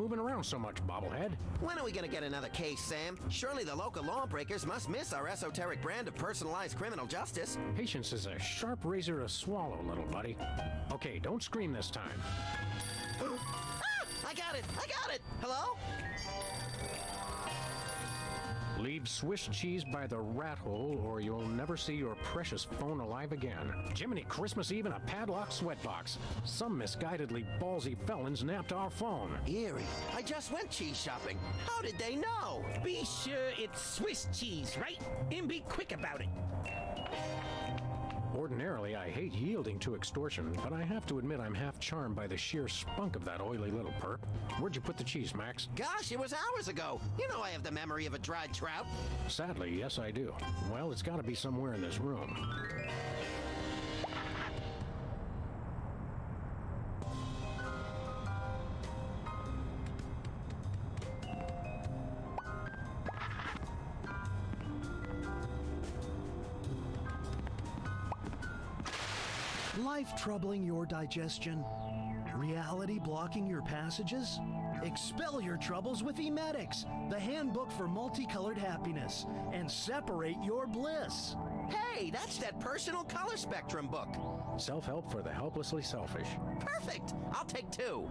moving around so much, bobblehead? When are we gonna get another case, Sam? Surely the local lawbreakers must miss our esoteric brand of personalized criminal justice. Patience is a sharp razor to swallow, little buddy. Okay, don't scream this time. Ah! I got it! I got it! Hello? Leave Swiss cheese by the rat hole, or you'll never see your precious phone alive again. Jiminy Christmas Eve in a padlocked sweatbox. Some misguidedly ballsy felons napped our phone. Eerie. I just went cheese shopping. How did they know? Be sure it's Swiss cheese, right? And be quick about it. Ordinarily, I hate yielding to extortion, but I have to admit I'm half charmed by the sheer spunk of that oily little perp. Where'd you put the cheese, Max? Gosh, it was hours ago. You know I have the memory of a dried trout. Sadly, yes I do. Well, it's gotta be somewhere in this room. Life troubling your digestion? Reality blocking your passages? Expel your troubles with Emetics, the handbook for multicolored happiness, and separate your bliss. Hey, that's that personal color spectrum book. Self-help for the helplessly selfish. Perfect. I'll take 2.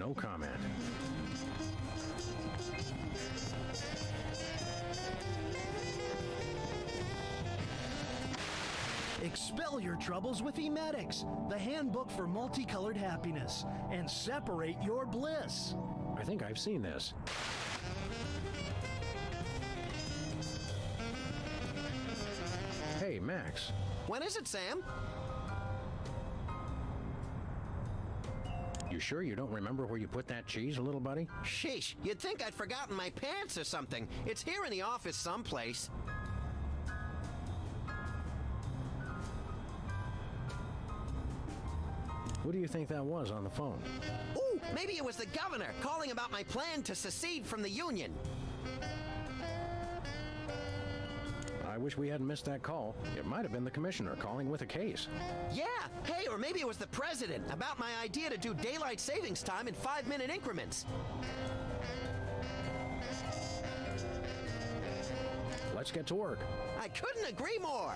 No comment. Expel your troubles with Emetics, the handbook for multicolored happiness, and separate your bliss. I think I've seen this. Hey, Max. When is it, Sam? You sure you don't remember where you put that cheese, little buddy? Sheesh, you'd think I'd forgotten my pants or something. It's here in the office someplace. What do you think that was on the phone? Ooh, maybe it was the governor calling about my plan to secede from the Union. I wish we hadn't missed that call. It might have been the commissioner calling with a case. Yeah, hey, or maybe it was the president about my idea to do daylight savings time in 5-minute increments. Let's get to work. I couldn't agree more.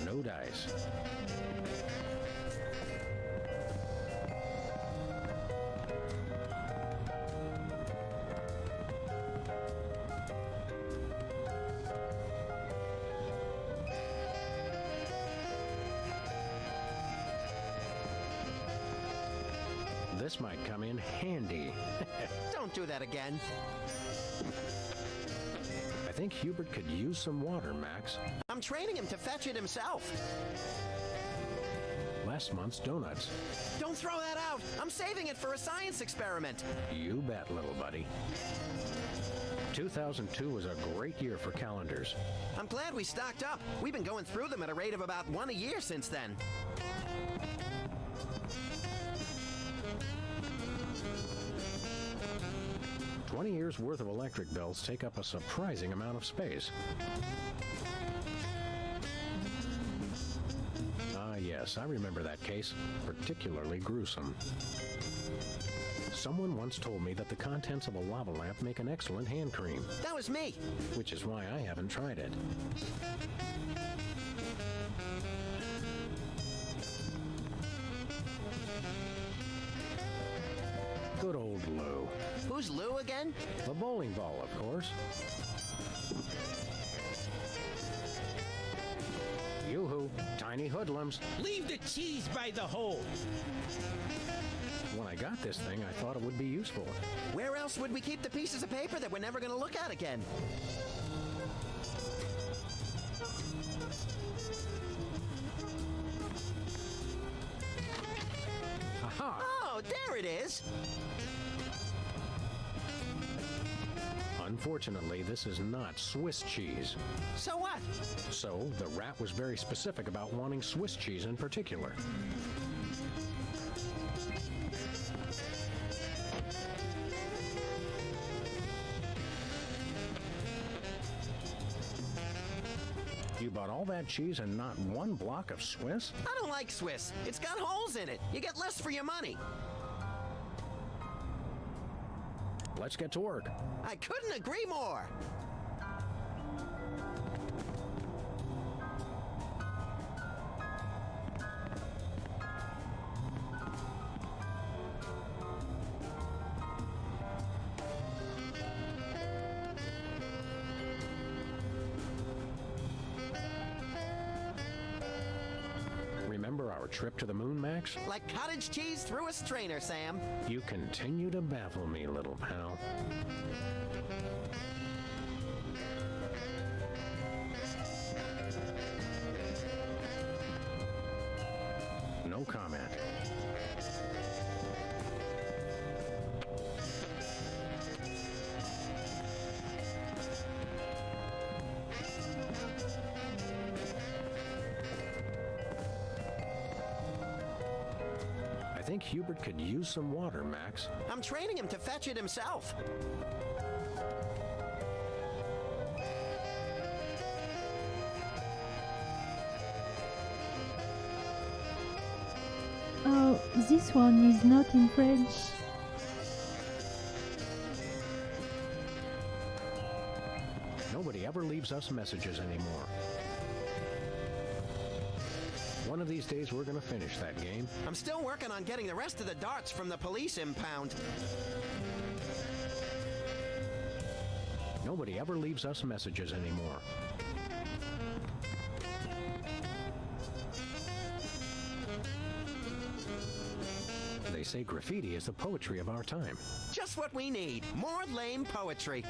No dice. This might come in handy. Don't do that again. I think Hubert could use some water, Max. I'm training him to fetch it himself. Last month's donuts. Don't throw that out. I'm saving it for a science experiment. You bet, little buddy. 2002 was a great year for calendars. I'm glad we stocked up. We've been going through them at a rate of about one a year since then. $20 years worth of electric bills take up a surprising amount of space. Ah, yes, I remember that case. Particularly gruesome. Someone once told me that the contents of a lava lamp make an excellent hand cream. That was me. Which is why I haven't tried it. Good old Lou. Who's Lou again? The bowling ball, of course. Yoo-hoo, tiny hoodlums. Leave the cheese by the hole. When I got this thing, I thought it would be useful. Where else would we keep the pieces of paper that we're never going to look at again? Aha! Oh, there it is. Unfortunately, this is not Swiss cheese. So what? So, the rat was very specific about wanting Swiss cheese in particular. You bought all that cheese and not one block of Swiss? I don't like Swiss. It's got holes in it. You get less for your money. Let's get to work. I couldn't agree more. Remember our trip to the moon, Max? Like cottage cheese through a strainer, Sam. You continue to baffle me, little pal. No comment. I think Hubert could use some water, Max. I'm training him to fetch it himself. Oh, this one is not in French. Nobody ever leaves leaves us messages anymore. One of these days, we're going to finish that game. I'm still working on getting the rest of the darts from the police impound. Nobody ever leaves us messages anymore. They say graffiti is the poetry of our time. Just what we need. More lame poetry.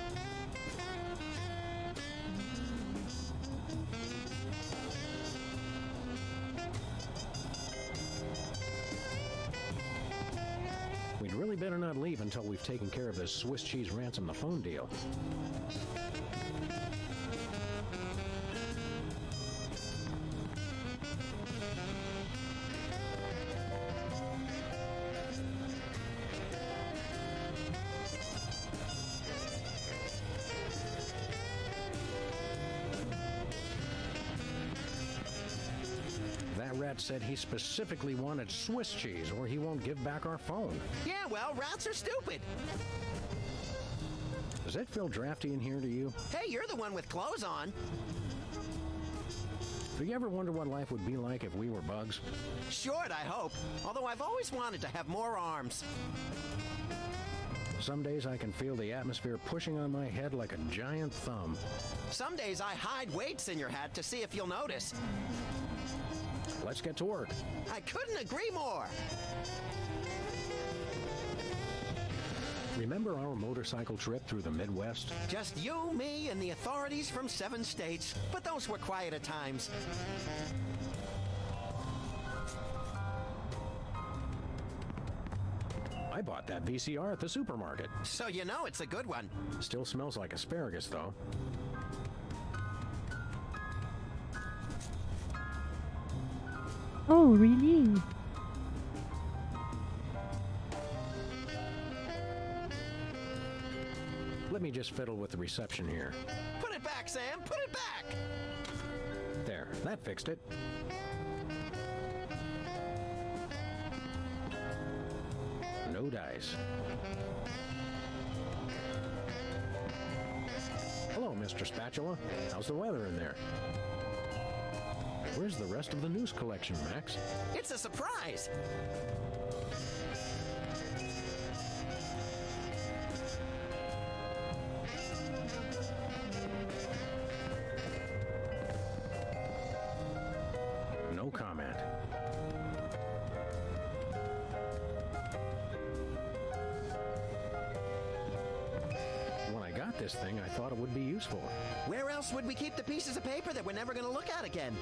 We'd really better not leave until we've taken care of this Swiss cheese ransom the phone deal. That rat said he specifically wanted Swiss cheese or he won't give back our phone. Yeah, well, rats are stupid. Does it feel drafty in here to you? Hey, you're the one with clothes on. Do you ever wonder what life would be like if we were bugs? Short, I hope. Although I've always wanted to have more arms. Some days I can feel the atmosphere pushing on my head like a giant thumb. Some days I hide weights in your hat to see if you'll notice. Let's get to work. I couldn't agree more. Remember our motorcycle trip through the Midwest? Just you, me, and the authorities from 7 states. But those were quieter times. I bought that VCR at the supermarket. So you know it's a good one. Still smells like asparagus, though. Oh, really? Let me just fiddle with the reception here. Put it back, Sam. Put it back. There, that fixed it. No dice. Hello, Mr. Spatula. How's the weather in there? Where's the rest of the news collection, Max? It's a surprise. No comment. When I got this thing, I thought it would be useful. Where else would we keep the pieces of paper that we're never going to look at again?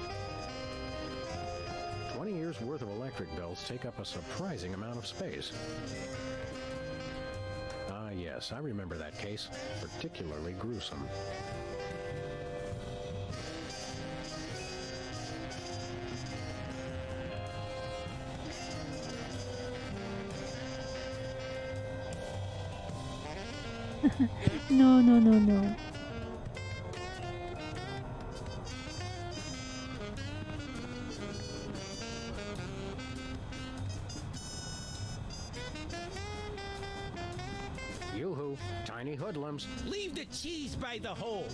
20 years worth of electric bills take up a surprising amount of space. Ah, yes, I remember that case. Particularly gruesome. No, no, no, no. Yoo-hoo, tiny hoodlums. Leave the cheese by the hole.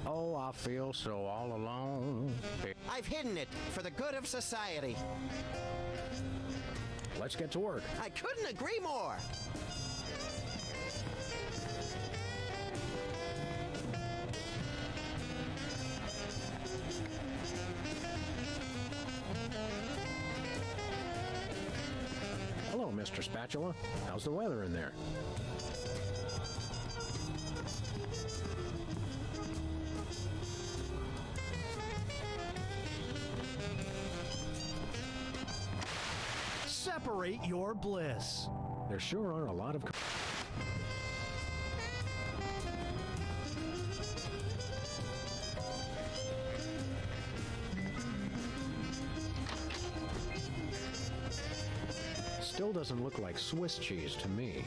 Oh, I feel so all alone. I've hidden it for the good of society. Let's get to work. I couldn't agree more. Hello, Mr. Spatula. How's the weather in there? Separate your bliss. There sure are a lot of... Still doesn't look like Swiss cheese to me.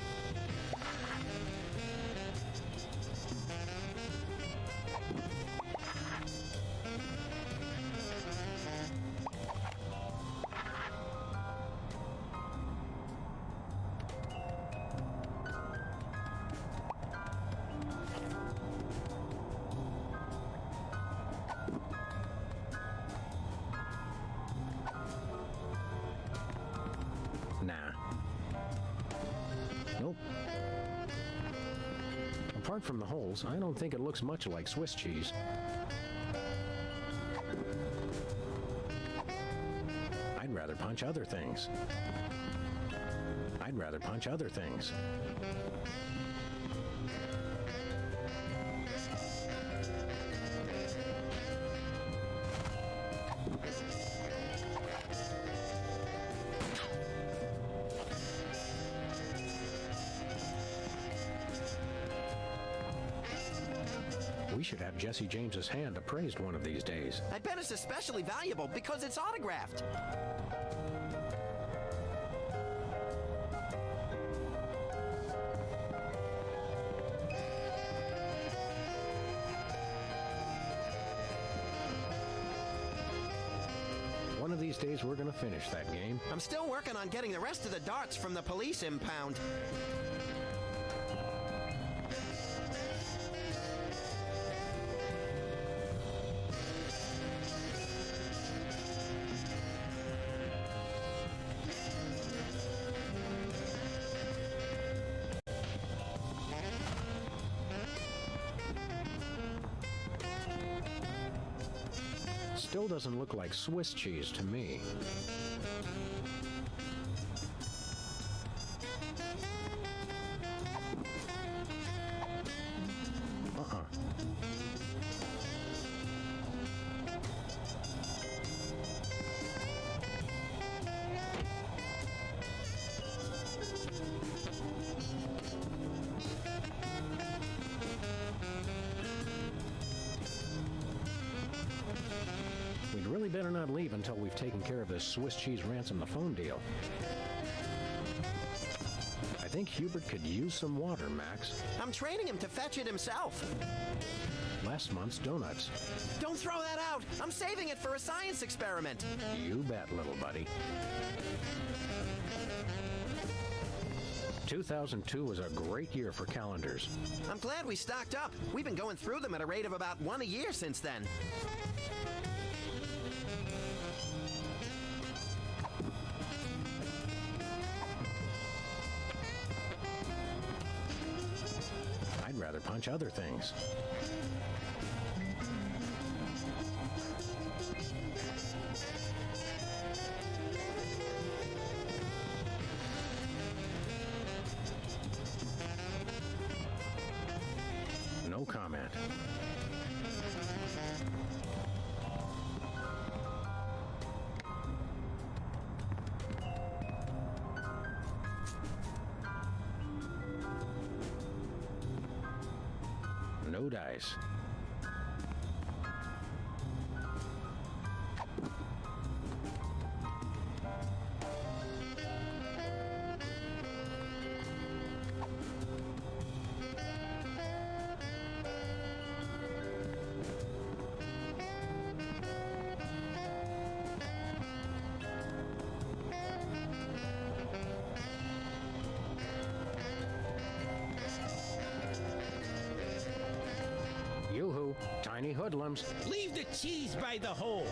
Apart from the holes, I don't think it looks much like Swiss cheese. I'd rather punch other things. I'd rather punch other things. We should have Jesse James's hand appraised one of these days. I bet it's especially valuable because it's autographed. One of these days, we're going to finish that game. I'm still working on getting the rest of the darts from the police impound. Still doesn't look like Swiss cheese to me. We'd really better not leave until we've taken care of this Swiss cheese ransom the phone deal. I think Hubert could use some water, Max. I'm training him to fetch it himself. Last month's donuts. Don't throw that out! I'm saving it for a science experiment. You bet, little buddy. 2002 was a great year for calendars. I'm glad we stocked up. We've been going through them at a rate of about one a year since then. I'd rather punch other things. No comment. No dice. Yoo-hoo, tiny hoodlums. Leave the cheese by the hole.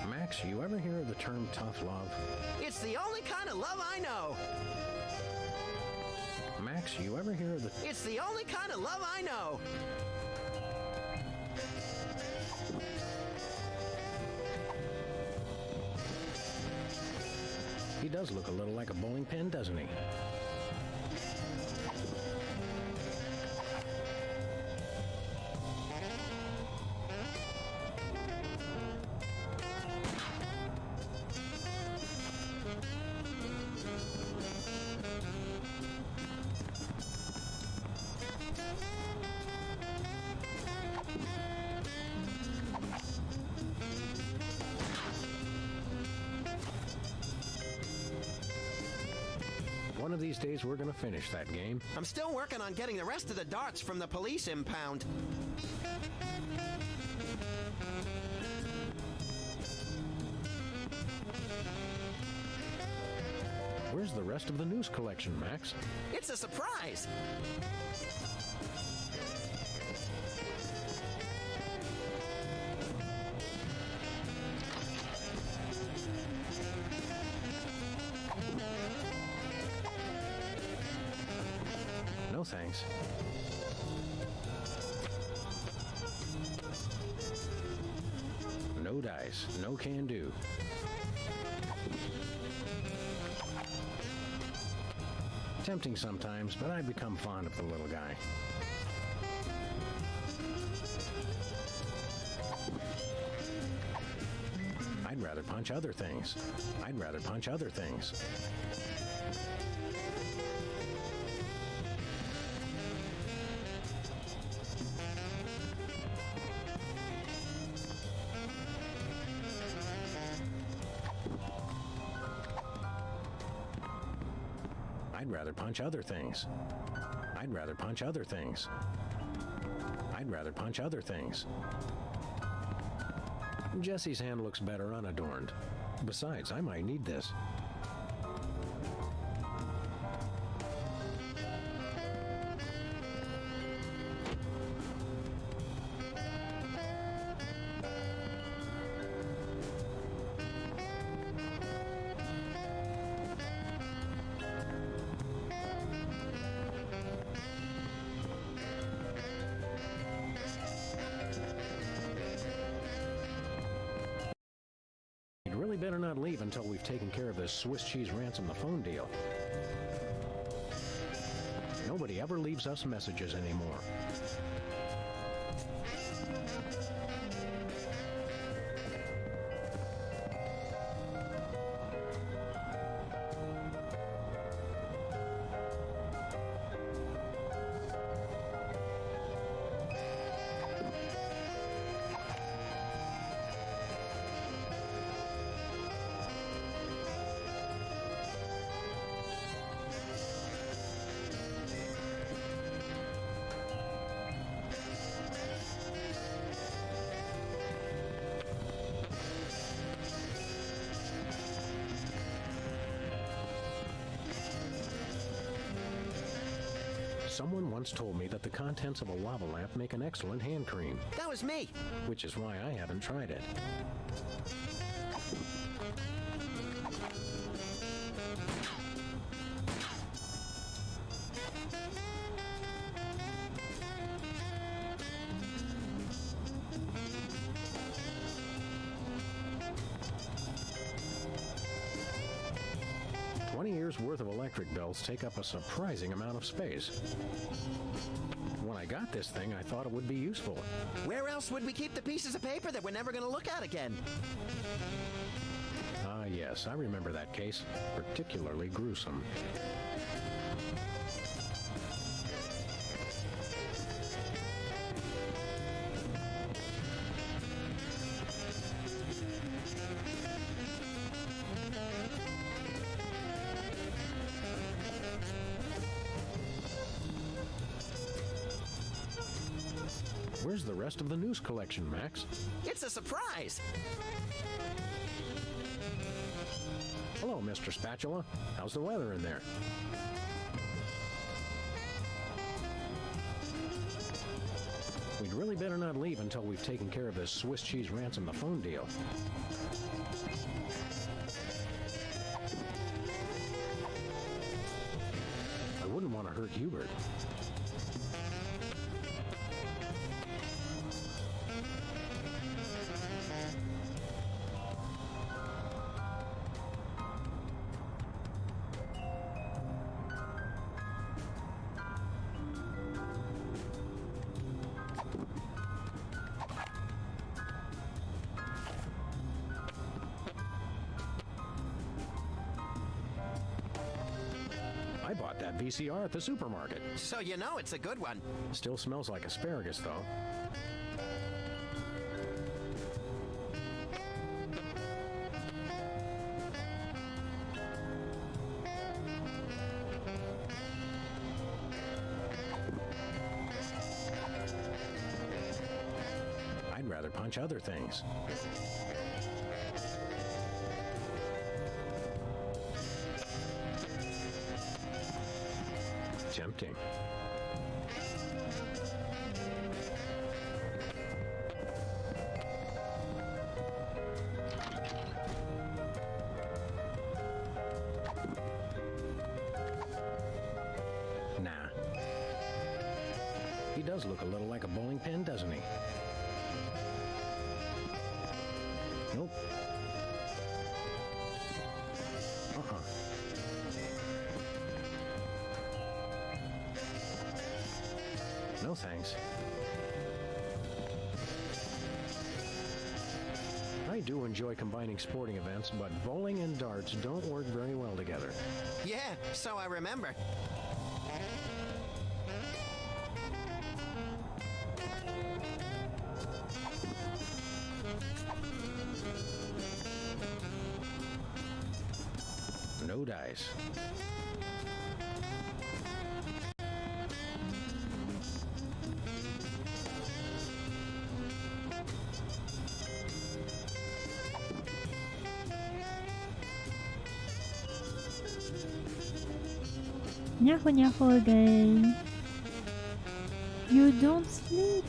Max, you ever hear of the term tough love? It's the only kind of love I know. Max, you ever hear of the... It's the only kind of love I know. He does look a little like a bowling pin, doesn't he? One of these days, we're going to finish that game. I'm still working on getting the rest of the darts from the police impound. Where's the rest of the news collection, Max? It's a surprise! No thanks. No dice, no can do. Tempting sometimes, but I've become fond of the little guy. I'd rather punch other things. I'd rather punch other things. I'd rather punch other things. I'd rather punch other things. I'd rather punch other things. Jesse's hand looks better unadorned. Besides, I might need this. You'd really better not leave until we've taken care of this Swiss cheese ransom the phone deal. Nobody ever leaves us messages anymore. Someone once told me that the contents of a lava lamp make an excellent hand cream, That was me! which is why I haven't tried it. $20 worth of electric bills take up a surprising amount of space. When I got this thing, I thought it would be useful. Where else would we keep the pieces of paper that we're never going to look at again? Ah, yes, I remember that case. Particularly gruesome. Where's the rest of the news collection, Max? It's a surprise! Hello, Mr. Spatula. How's the weather in there? We'd really better not leave until we've taken care of this Swiss cheese ransom the phone deal. I wouldn't want to hurt Hubert. I bought that VCR at the supermarket. So you know it's a good one. Still smells like asparagus, though. I'd rather punch other things. tempting. Nah. He does look a little like a bowling pin, doesn't he? Nope. No thanks. I do enjoy combining sporting events, but bowling and darts don't work very well together. Yeah, so I remember. No dice. Nyaho Nyaho again. You don't sleep.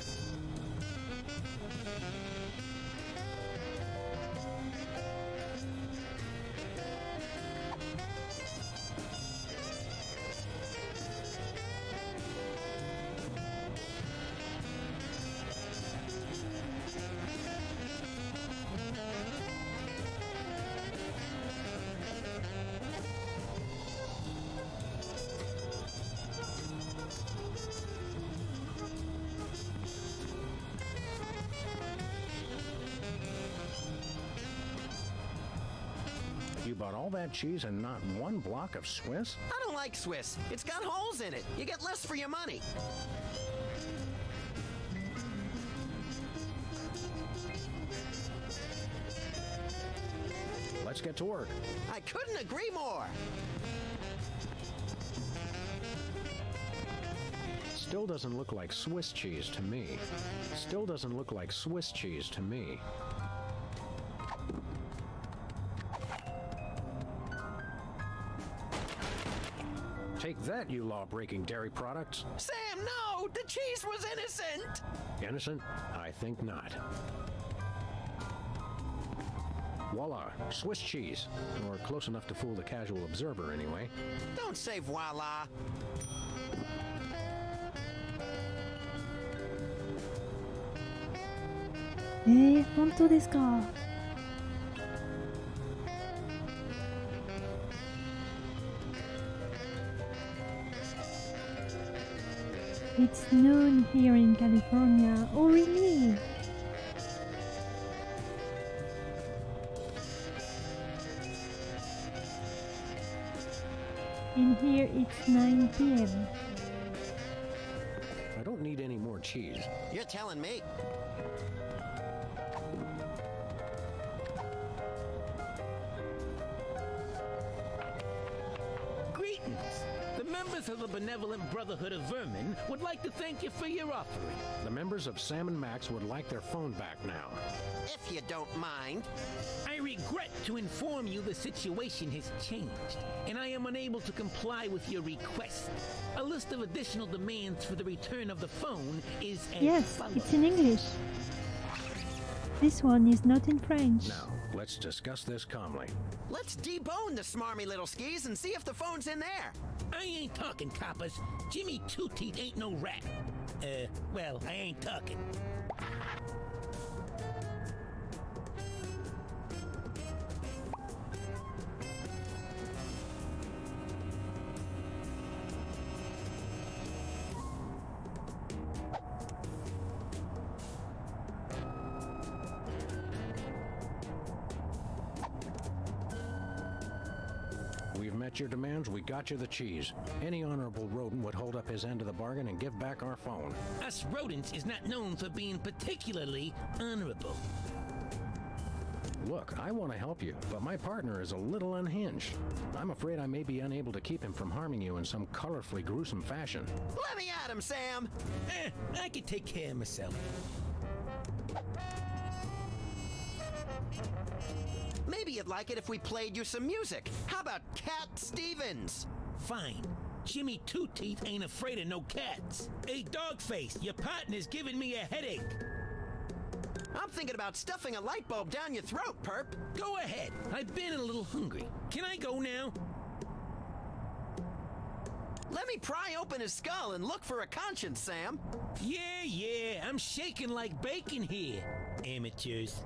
You bought all that cheese and not one block of Swiss? I don't like Swiss. It's got holes in it. You get less for your money. Let's get to work. I couldn't agree more. Still doesn't look like Swiss cheese to me. Still doesn't look like Swiss cheese to me. Take that, you law-breaking dairy products. Sam, no! The cheese was innocent! Innocent? I think not. Voila, Swiss cheese. Or close enough to fool the casual observer, anyway. Don't say voila. Eh, 本当ですか? It's noon here in California. Oh, really? In here it's 9 p.m. I don't need any more cheese. You're telling me. Greetings. The members of the Benevolent Brotherhood of Vermin would like to thank you for your offering. The members of Sam and Max would like their phone back now. If you don't mind. I regret to inform you the situation has changed, and I am unable to comply with your request. A list of additional demands for the return of the phone is as Yes, follows. it's in English. This one is not in French. Now, let's discuss this calmly. Let's debone the smarmy little skis and see if the phone's in there. I ain't talking, coppers. Jimmy Two-Teeth ain't no rat. Well, I ain't talking. We've met your demands, we got you the cheese. Any honorable rodent would hold up his end of the bargain and give back our phone. Us rodents is not known for being particularly honorable. Look, I want to help you, but my partner is a little unhinged. I'm afraid I may be unable to keep him from harming you in some colorfully gruesome fashion. Let me at him, Sam. I can take care of myself. Maybe you'd like it if we played you some music. How about Cat Stevens? Fine. Jimmy Two Teeth ain't afraid of no cats. Hey, Dogface, your partner's giving me a headache. I'm thinking about stuffing a light bulb down your throat, Perp. Go ahead. I've been a little hungry. Can I go now? Let me pry open his skull and look for a conscience, Sam. Yeah, I'm shaking like bacon here. Amateurs.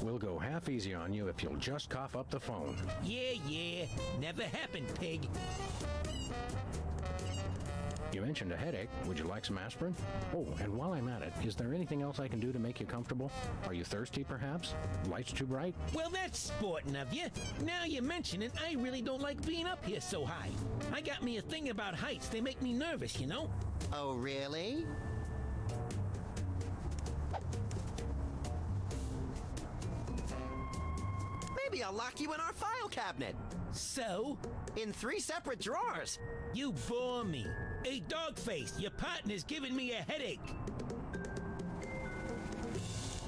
We'll go half easy on you if you'll just cough up the phone. Yeah. Never happened, pig. You mentioned a headache. Would you like some aspirin? Oh, and while I'm at it, is there anything else I can do to make you comfortable? Are you thirsty, perhaps? Lights too bright? Well, that's sporting of you. Now you mention it, I really don't like being up here so high. I got me a thing about heights. They make me nervous, you know? Oh, really? Maybe I'll lock you in our file cabinet. So? In 3 separate drawers. You bore me. Hey, Dogface, your partner's giving me a headache.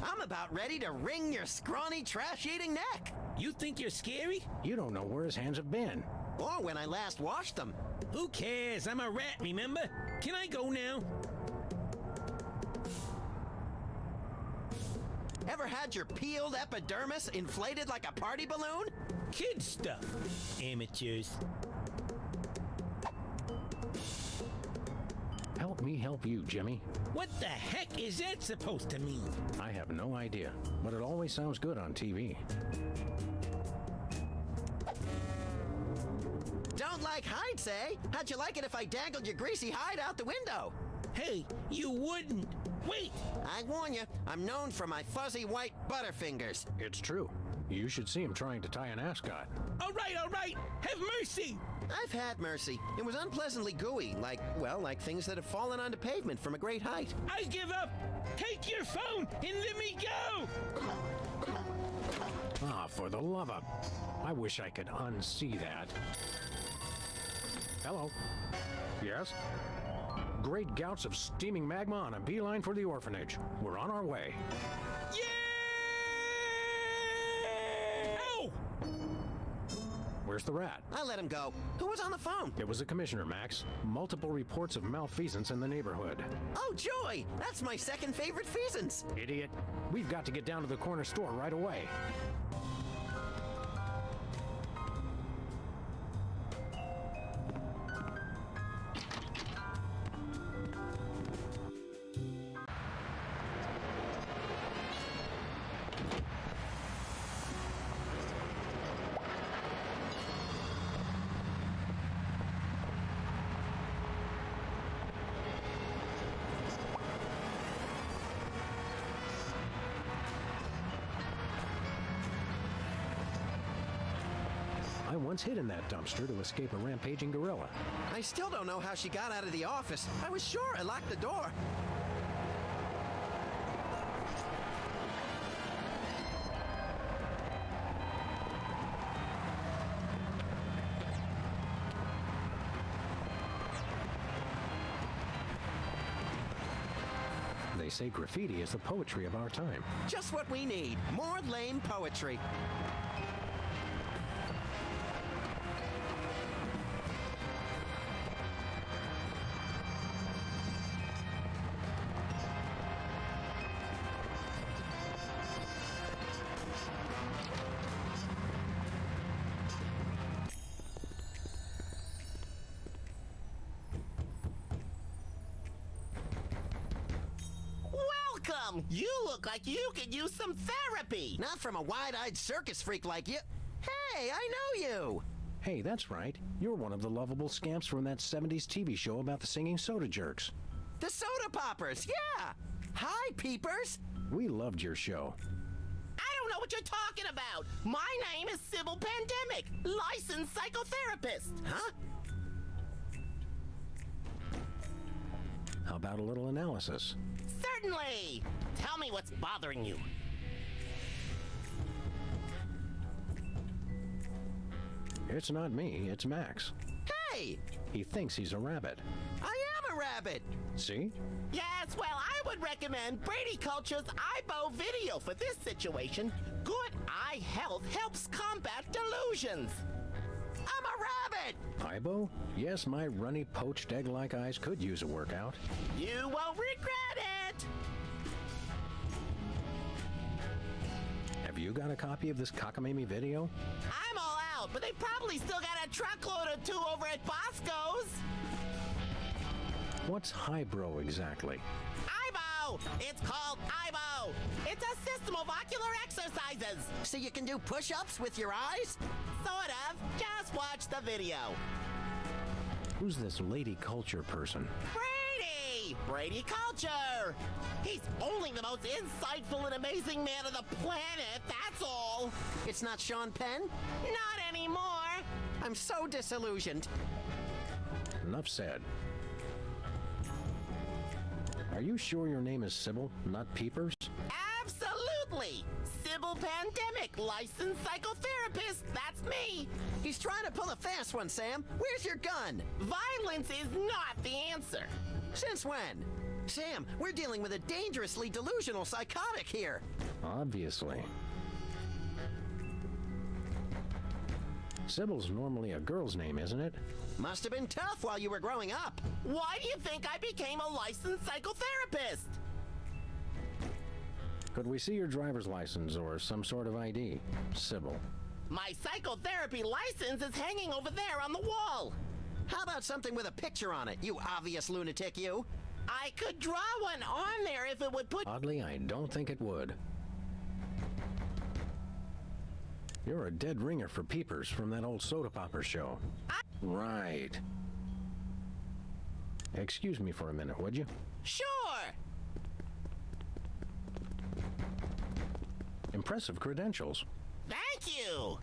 I'm about ready to wring your scrawny, trash-eating neck. You think you're scary? You don't know where his hands have been. Or when I last washed them. Who cares? I'm a rat, remember? Can I go now? Ever had your peeled epidermis inflated like a party balloon? Kid stuff. Amateurs. Help me help you, Jimmy. What the heck is that supposed to mean? I have no idea, but it always sounds good on TV. Don't like heights, eh? How'd you like it if I dangled your greasy hide out the window? Hey, you wouldn't. Wait! I warn you, I'm known for my fuzzy white butterfingers. It's true. You should see him trying to tie an ascot. All right. Have mercy! I've had mercy. It was unpleasantly gooey, like things that have fallen onto pavement from a great height. I give up! Take your phone and let me go! Ah, for the love of... I wish I could unsee that. Hello. Yes? Great gouts of steaming magma on a beeline for the orphanage. We're on our way. Yeah! Ow! Where's the rat? I let him go. Who was on the phone? It was the commissioner, Max. Multiple reports of malfeasance in the neighborhood. Oh, joy! That's my second favorite feasance. Idiot. We've got to get down to the corner store right away. I once hid in that dumpster to escape a rampaging gorilla. I still don't know how she got out of the office. I was sure I locked the door. They say graffiti is the poetry of our time. Just what we need. More lame poetry. Welcome! You look like you could use some therapy. Not from a wide-eyed circus freak like you. Hey, I know you. Hey, that's right. You're one of the lovable scamps from that 70s TV show about the singing soda jerks. The soda poppers, yeah. Hi, peepers. We loved your show. I don't know what you're talking about. My name is Sybil Pandemic, licensed psychotherapist. Huh? How about a little analysis? Certainly. Tell me what's bothering you. It's not me, it's Max. Hey, He thinks he's a rabbit. I am a rabbit. See? Yes, well, I would recommend Brady Culture's Eyebow video for this situation. Good eye health helps combat delusions. it! Ibo? Yes, my runny, poached egg-like eyes could use a workout. You won't regret it! Have you got a copy of this cockamamie video? I'm all out, but they probably still got a truckload or two over at Bosco's. What's highbrow exactly? IBO! It's called IBO! It's a system of ocular exercises! So you can do push-ups with your eyes? Sort of. Just watch the video. Who's this lady culture person? Brady! Brady Culture! He's only the most insightful and amazing man on the planet, that's all! It's not Sean Penn? Not anymore! I'm so disillusioned. Enough said. Are you sure your name is Sybil, not Peepers? Absolutely! Sybil Pandemic, licensed psychotherapist, that's me! He's trying to pull a fast one, Sam. Where's your gun? Violence is not the answer! Since when? Sam, we're dealing with a dangerously delusional psychotic here. Obviously. Sybil's normally a girl's name, isn't it? Must have been tough while you were growing up. Why do you think I became a licensed psychotherapist? Could we see your driver's license or some sort of ID? Sybil. My psychotherapy license is hanging over there on the wall. How about something with a picture on it, you obvious lunatic, you? I could draw one on there if it would put... Oddly, I don't think it would. You're a dead ringer for Peepers from that old soda popper show. Right. Excuse me for a minute, would you? Sure! Impressive credentials. Thank you!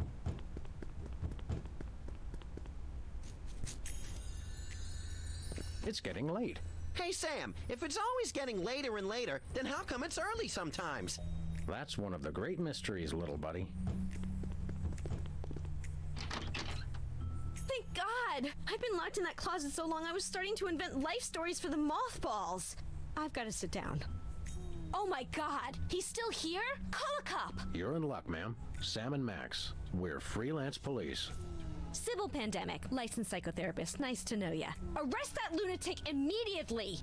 It's getting late. Hey, Sam, if it's always getting later and later, then how come it's early sometimes? That's one of the great mysteries, little buddy. Thank God! I've been locked in that closet so long I was starting to invent life stories for the mothballs. I've got to sit down. Oh my God! He's still here? Call a cop! You're in luck, ma'am. Sam and Max. We're freelance police. Sybil Pandemic, licensed psychotherapist. Nice to know ya. Arrest that lunatic immediately!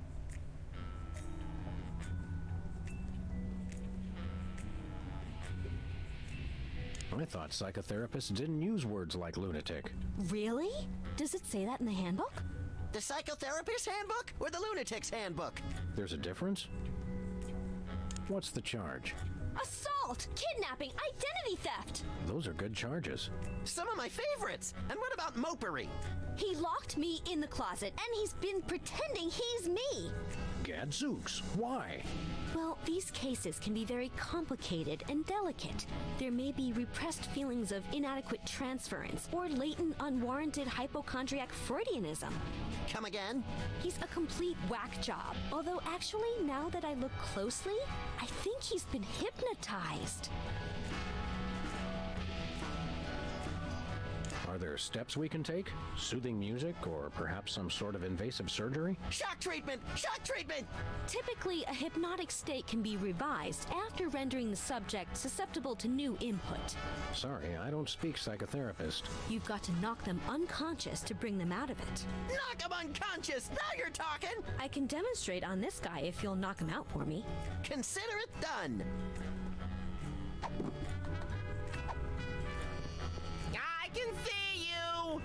I thought psychotherapists didn't use words like lunatic. Really? Does it say that in the handbook? The psychotherapist's handbook or the lunatic's handbook? There's a difference? What's the charge? Assault! Kidnapping! Identity theft! Those are good charges. Some of my favorites. And what about mopery? He locked me in the closet, and he's been pretending he's me! Gadzooks, why? Well, these cases can be very complicated and delicate. There may be repressed feelings of inadequate transference or latent unwarranted hypochondriac Freudianism. Come again? He's a complete whack job. Although actually, now that I look closely, I think he's been hypnotized. Are there steps we can take? Soothing music or perhaps some sort of invasive surgery? Shock treatment! Shock treatment! Typically, a hypnotic state can be revised after rendering the subject susceptible to new input. Sorry, I don't speak psychotherapist. You've got to knock them unconscious to bring them out of it. Knock him unconscious! Now you're talking! I can demonstrate on this guy if you'll knock him out for me. Consider it done. I can see you!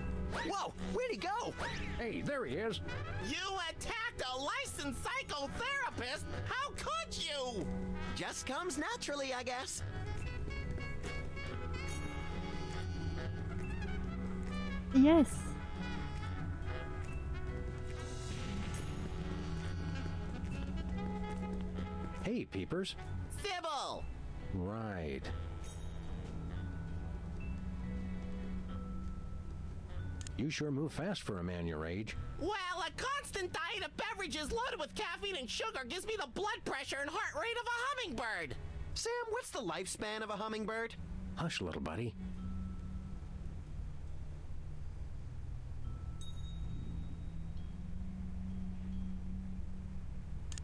Whoa, where'd he go? Hey, there he is. You attacked a licensed psychotherapist? How could you? Just comes naturally, I guess. Yes. Hey, Peepers. Sybil! Right. You sure move fast for a man your age. Well, a constant diet of beverages loaded with caffeine and sugar gives me the blood pressure and heart rate of a hummingbird. Sam, what's the lifespan of a hummingbird? Hush, little buddy.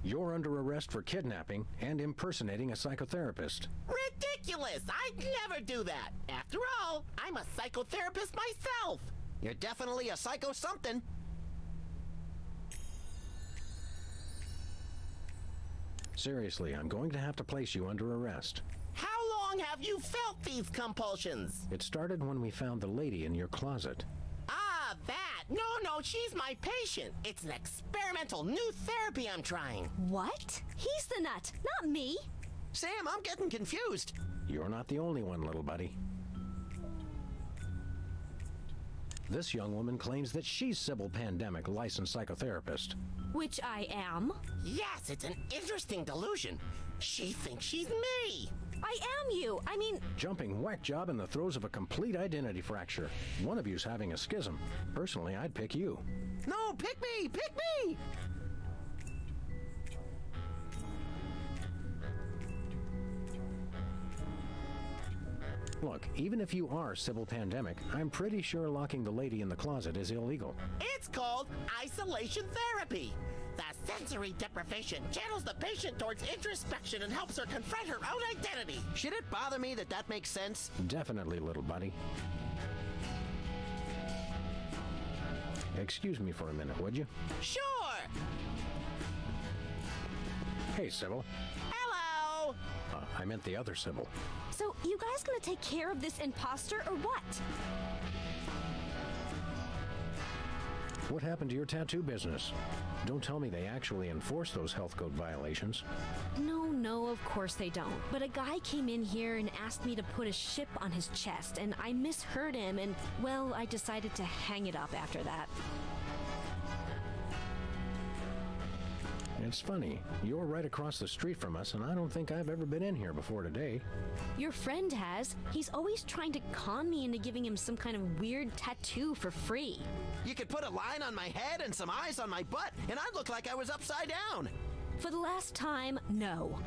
You're under arrest for kidnapping and impersonating a psychotherapist. Ridiculous! I'd never do that. After all, I'm a psychotherapist myself. You're definitely a psycho something. Seriously, I'm going to have to place you under arrest. How long have you felt these compulsions? It started when we found the lady in your closet. Ah, that. No, she's my patient. It's an experimental new therapy I'm trying. What? He's the nut, not me. Sam, I'm getting confused. You're not the only one, little buddy. This young woman claims that she's Sybil Pandemic, licensed psychotherapist. Which I am. Yes, it's an interesting delusion. She thinks she's me. I am you. I mean, Jumping whack job in the throes of a complete identity fracture. One of you's having a schism. Personally, I'd pick you. No, pick me! Pick me! Look, even if you are Sybil Pandemic, I'm pretty sure locking the lady in the closet is illegal. It's called isolation therapy. The sensory deprivation channels the patient towards introspection and helps her confront her own identity. Should it bother me that that makes sense? Definitely, little buddy. Excuse me for a minute, would you? Sure. Hey, Sybil. Hello. I meant the other Sybil. so you guys gonna take care of this imposter or what? What happened to your tattoo business? Don't tell me they actually enforce those health code violations. No, of course they don't. But a guy came in here and asked me to put a ship on his chest, and I misheard him, and, well, I decided to hang it up after that. It's funny. You're right across the street from us, and I don't think I've ever been in here before today. Your friend has. He's always trying to con me into giving him some kind of weird tattoo for free. You could put a line on my head and some eyes on my butt, and I'd look like I was upside down. For the last time, no.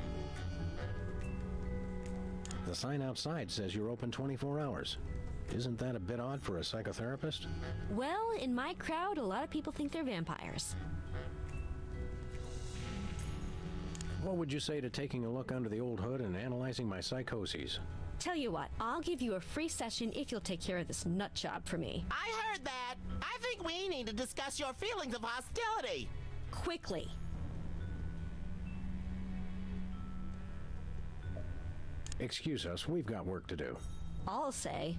The sign outside says you're open 24 hours. Isn't that a bit odd for a psychotherapist? Well, in my crowd, a lot of people think they're vampires. What would you say to taking a look under the old hood and analyzing my psychoses? Tell you what, I'll give you a free session if you'll take care of this nut job for me. I heard that. I think we need to discuss your feelings of hostility. Quickly. Excuse us, we've got work to do. I'll say.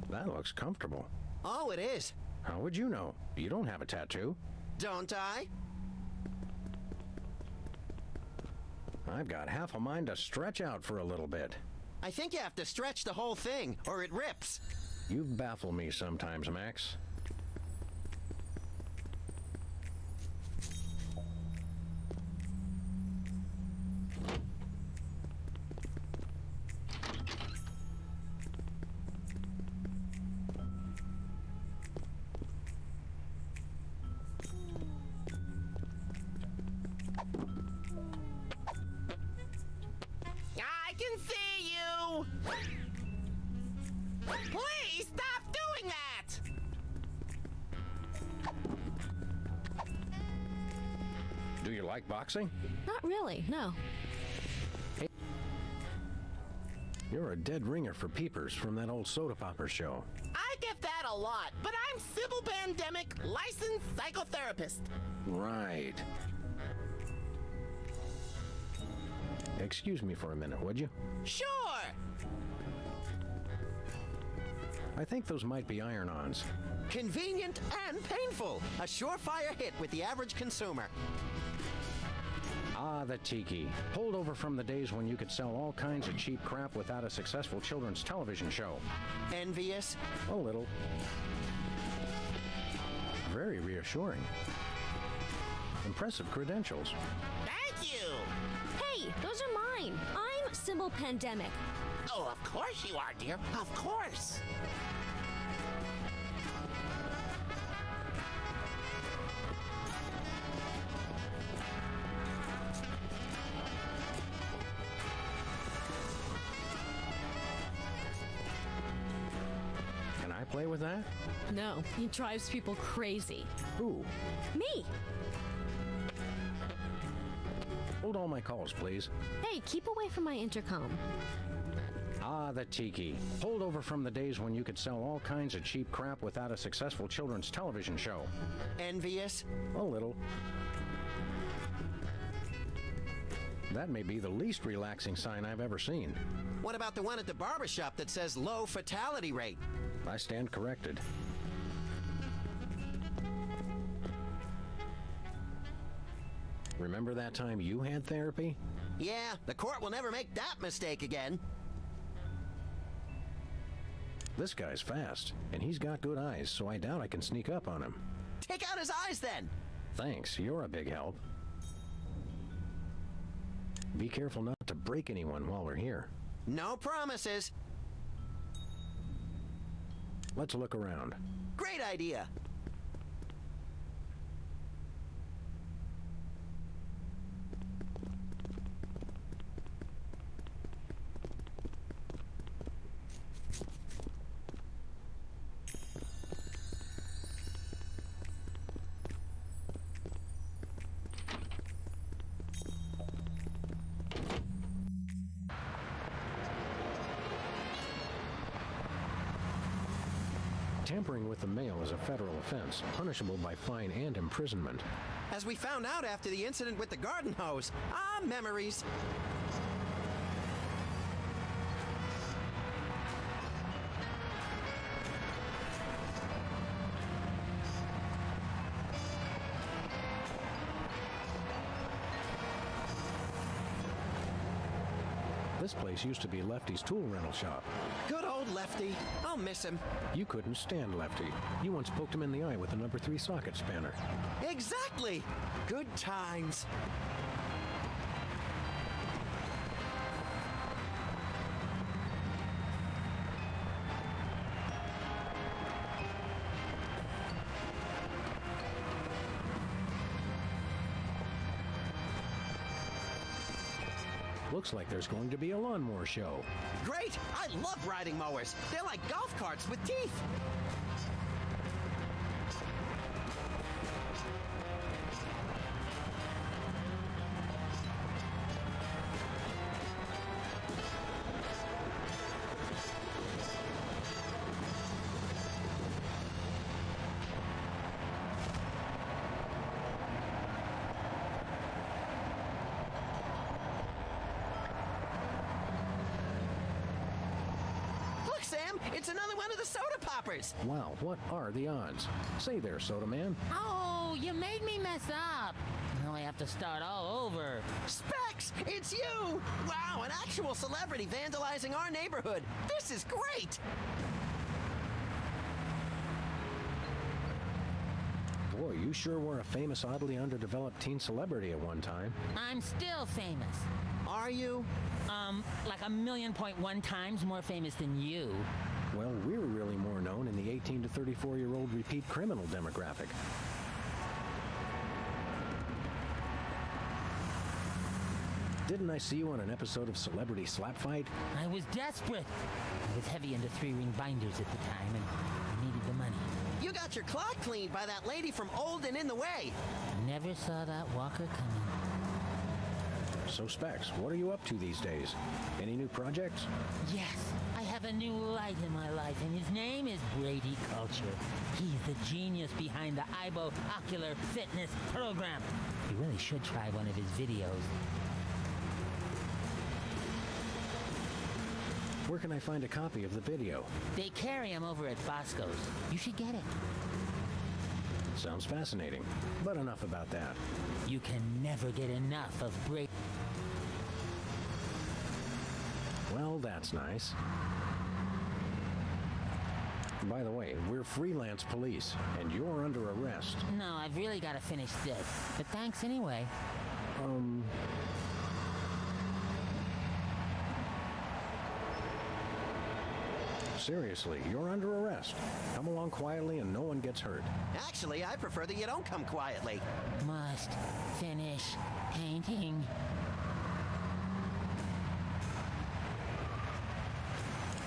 That looks comfortable. Oh, it is. How would you know? You don't have a tattoo. Don't I? I've got half a mind to stretch out for a little bit. I think you have to stretch the whole thing, or it rips. You baffle me sometimes, Max. I can see you. Please stop doing that. Do you like boxing? Not really, no. You're a dead ringer for peepers from that old soda popper show. I get that a lot, but I'm Sybil Pandemic, licensed psychotherapist. Right. Excuse me for a minute, would you? Sure. I think those might be iron-ons. Convenient and painful. A surefire hit with the average consumer. Ah, the tiki. Pulled over from the days when you could sell all kinds of cheap crap without a successful children's television show. Envious? A little. Very reassuring. Impressive credentials. Thank you. Hey, those are mine. I'm Sybil Pandemic. Oh, of course you are, dear. Of course. Can I play with that? No, he drives people crazy. Who? Me. Well, Hold all my calls, please. Hey, keep away from my intercom. Ah, the tiki. Holdover from the days when you could sell all kinds of cheap crap without a successful children's television show. Envious? A little. That may be the least relaxing sign I've ever seen. What about the one at the barbershop that says low fatality rate? I stand corrected. Remember that time you had therapy? Yeah, the court will never make that mistake again. This guy's fast, and he's got good eyes, so I doubt I can sneak up on him. Take out his eyes then! Thanks, you're a big help. Be careful not to break anyone while we're here. No promises. Let's look around. Great idea. Tampering with the mail is a federal offense, punishable by fine and imprisonment. As we found out after the incident with the garden hose. Ah, memories. This place used to be Lefty's tool rental shop. Good old Lefty. I'll miss him. You couldn't stand Lefty. You once poked him in the eye with a number 3 socket spanner. Exactly. Good times. Looks like there's going to be a lawnmower show. Great! I love riding mowers. They're like golf carts with teeth. Sam, it's another one of the soda poppers. Wow, what are the odds? Say there, Soda Man. Oh, you made me mess up. Now I have to start all over. Specs, it's you! Wow, an actual celebrity vandalizing our neighborhood. This is great! Boy, you sure were a famous, oddly underdeveloped teen celebrity at one time. I'm still famous. Are you? Like 1,000,000.1 times more famous than you. Well, we're really more known in the 18 to 34-year-old repeat criminal demographic. Didn't I see you on an episode of Celebrity Slap Fight? I was desperate. I was heavy into 3-ring binders at the time, and I needed the money. You got your clock cleaned by that lady from Old and in the Way. Never saw that walker coming. So, Specs, what are you up to these days? Any new projects? Yes, I have a new light in my life, and his name is Brady Culture. He's the genius behind the Ibo Ocular Fitness Program. You really should try one of his videos. Where can I find a copy of the video? They carry him over at Bosco's. You should get it. Sounds fascinating, but enough about that. You can never get enough of Brady. Well, that's nice. By the way, we're freelance police, and you're under arrest. No, I've really got to finish this. But thanks anyway. Seriously, you're under arrest. Come along quietly and no one gets hurt. Actually, I prefer that you don't come quietly. Must finish painting.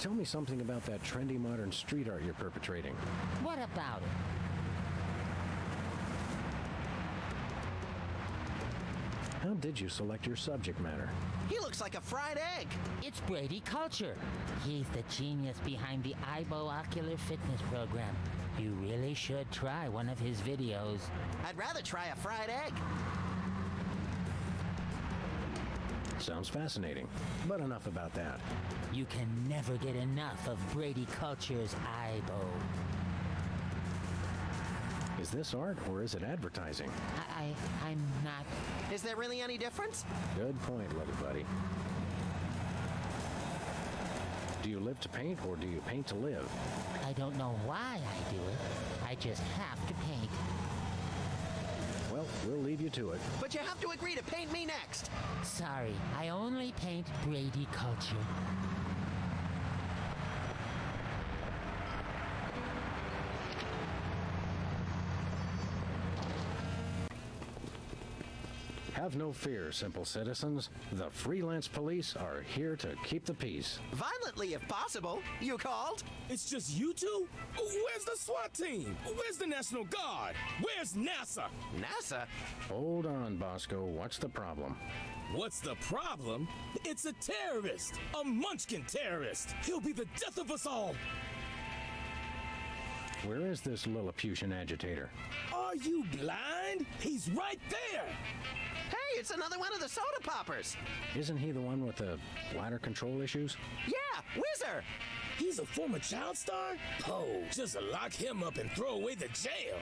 Tell me something about that trendy modern street art you're perpetrating. What about it? How did you select your subject matter? He looks like a fried egg. It's Brady Culture. He's the genius behind the IBO Ocular Fitness Program. You really should try one of his videos. I'd rather try a fried egg. Sounds fascinating, but enough about that. You can never get enough of Brady Culture's IBO. Is this art or is it advertising? I'm not... Is there really any difference? Good point, little buddy. Do you live to paint or do you paint to live? I don't know why I do it. I just have to paint. Well, we'll leave you to it. But you have to agree to paint me next. Sorry, I only paint Brady Culture. Have no fear, simple citizens. The freelance police are here to keep the peace. Violently, if possible. You called? It's just you two? Where's the SWAT team? Where's the National Guard? Where's NASA? NASA? Hold on, Bosco. What's the problem? What's the problem? It's a terrorist! A Munchkin terrorist! He'll be the death of us all! Where is this Lilliputian agitator? Are you blind? He's right there! Hey, it's another one of the soda poppers. Isn't he the one with the bladder control issues? Yeah, Whizzer. He's a former child star? Oh, just lock him up and throw away the jail.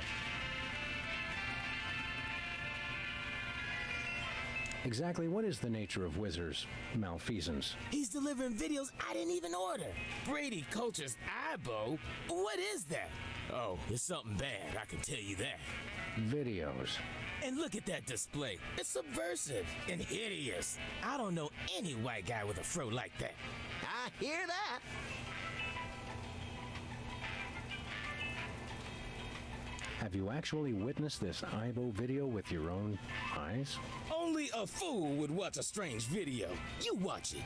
Exactly what is the nature of Whizzer's malfeasance? He's delivering videos I didn't even order. Brady Culture's IBO? What is that? Oh, it's something bad, I can tell you that. Videos. And look at that display. It's subversive and hideous. I don't know any white guy with a fro like that. I hear that. Have you actually witnessed this IBO video with your own eyes? Only a fool would watch a strange video. You watch it.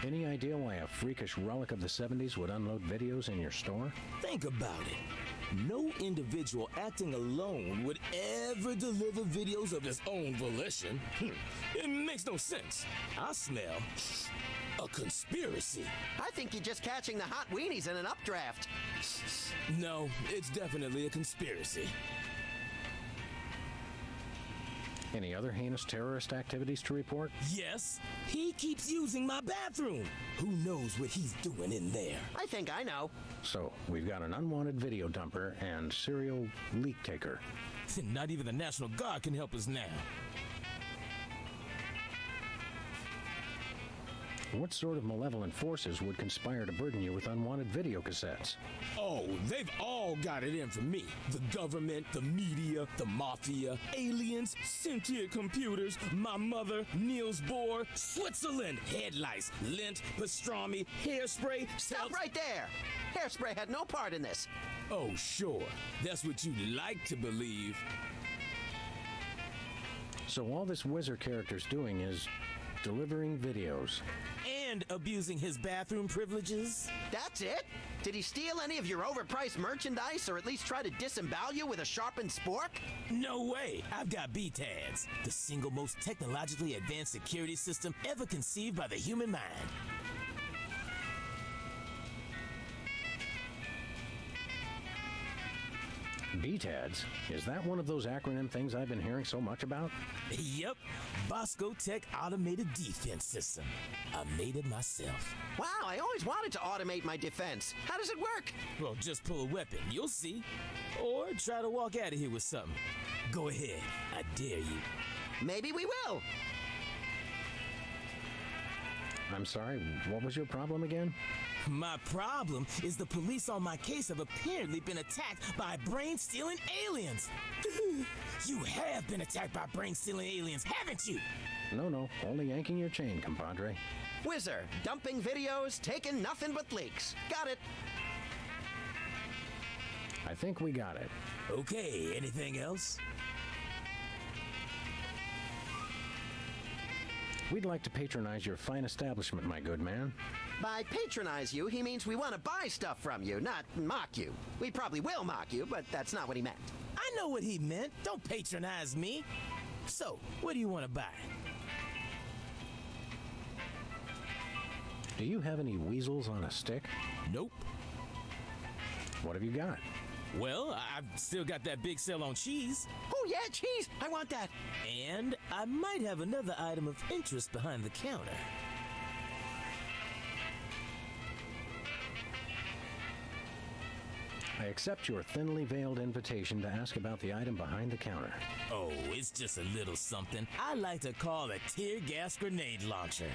Any idea why a freakish relic of the 70s would unload videos in your store? Think about it. No individual acting alone would ever deliver videos of his own volition. It makes no sense. I smell a conspiracy. I think you're just catching the hot weenies in an updraft. No, it's definitely a conspiracy. Any other heinous terrorist activities to report? Yes, he keeps using my bathroom. Who knows what he's doing in there? I think I know. So, we've got an unwanted video dumper and serial leak taker. Not even the National Guard can help us now. What sort of malevolent forces would conspire to burden you with unwanted video cassettes? Oh, they've all got it in for me. The government, the media, the mafia, aliens, sentient computers, my mother, Niels Bohr, Switzerland, headlights, lint, pastrami, hairspray. Stop right there. Hairspray had no part in this. Oh, sure. That's what you'd like to believe. So all this Whizzer character's doing is delivering videos. And abusing his bathroom privileges. That's it? Did he steal any of your overpriced merchandise or at least try to disembowel you with a sharpened spork? No way. I've got BTADS, the single most technologically advanced security system ever conceived by the human mind. BTADS? Is that one of those acronym things I've been hearing so much about? Yep. Bosco Tech Automated Defense System. I made it myself. Wow, I always wanted to automate my defense. How does it work? Well, just pull a weapon. You'll see. Or try to walk out of here with something. Go ahead. I dare you. Maybe we will. I'm sorry, what was your problem again? My problem is the police on my case have apparently been attacked by brain-stealing aliens. You have been attacked by brain-stealing aliens, haven't you? No, only yanking your chain, compadre. Whizzer, dumping videos, taking nothing but leaks. Got it. I think we got it. Okay, anything else? We'd like to patronize your fine establishment, my good man. By patronize you, he means we want to buy stuff from you, not mock you. We probably will mock you, but that's not what he meant. I know what he meant. Don't patronize me. So, what do you want to buy? Do you have any weasels on a stick? Nope. What have you got? Well, I've still got that big sale on cheese. Oh, yeah, cheese. I want that. And I might have another item of interest behind the counter. I accept your thinly veiled invitation to ask about the item behind the counter. Oh, it's just a little something I like to call a tear gas grenade launcher.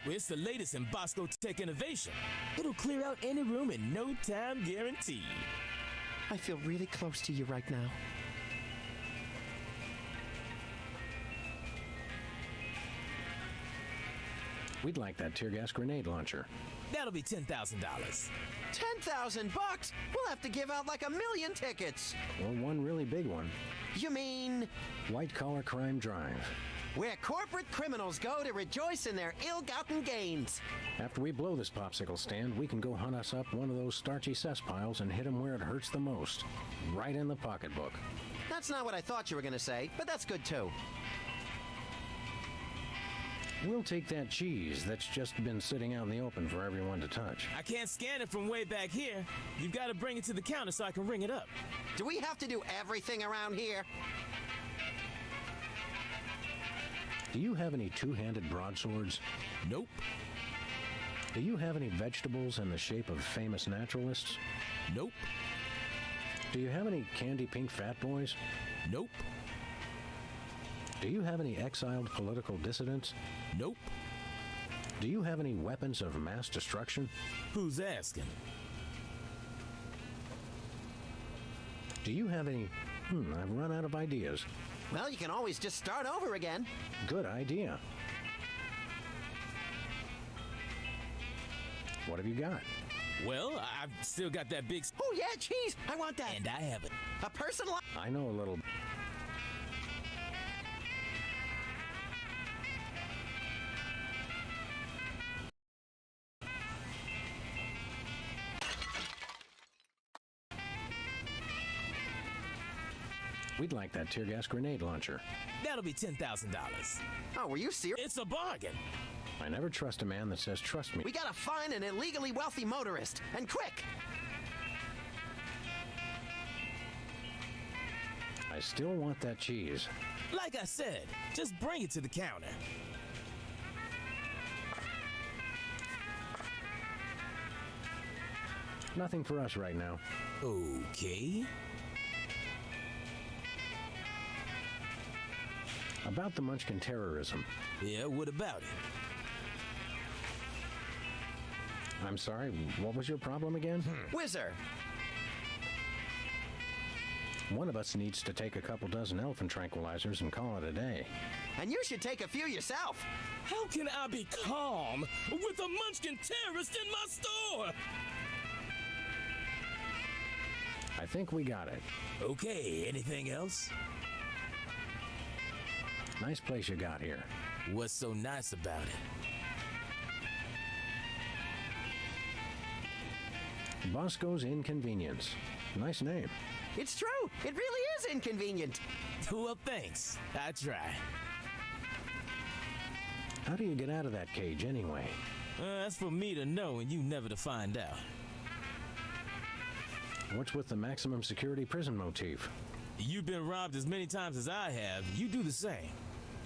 It's the latest in Bosco Tech innovation. It'll clear out any room in no time guaranteed. I feel really close to you right now. We'd like that tear gas grenade launcher. That'll be $10,000. 10,000 bucks? We'll have to give out like 1 million tickets. Or one really big one. You mean White Collar Crime Drive. where corporate criminals go to rejoice in their ill-gotten gains? After we blow this popsicle stand, we can go hunt us up one of those starchy cess piles and hit them where it hurts the most. Right in the pocketbook. That's not what I thought you were going to say, but that's good too. We'll take that cheese that's just been sitting out in the open for everyone to touch. I can't scan it from way back here. You've got to bring it to the counter so I can ring it up. Do we have to do everything around here? Do you have any two-handed broadswords? Nope. Do you have any vegetables in the shape of famous naturalists? Nope. Do you have any candy pink fat boys? Nope. Do you have any exiled political dissidents? Nope. Do you have any weapons of mass destruction? Who's asking? Do you have any... I've run out of ideas. Well, you can always just start over again. Good idea. What have you got? Well, I've still got that big... Oh, yeah, cheese! I want that! And I have it. A personal... I know a little... We'd like that tear gas grenade launcher. That'll be $10,000. Oh, were you serious? It's a bargain. I never trust a man that says trust me. We gotta find an illegally wealthy motorist, and quick! I still want that cheese. Like I said, just bring it to the counter. Nothing for us right now. Okay. About the Munchkin terrorism. Yeah, what about it? I'm sorry, what was your problem again? Whizzer! One of us needs to take a couple dozen elephant tranquilizers and call it a day. And you should take a few yourself. How can I be calm with a Munchkin terrorist in my store? I think we got it. Okay, anything else? Nice place you got here. What's so nice about it? Bosco's Inconvenience. Nice name. It's true. It really is inconvenient. Well, thanks. I try. How do you get out of that cage anyway? That's for me to know and you never to find out. What's with the maximum security prison motif? You've been robbed as many times as I have. You do the same.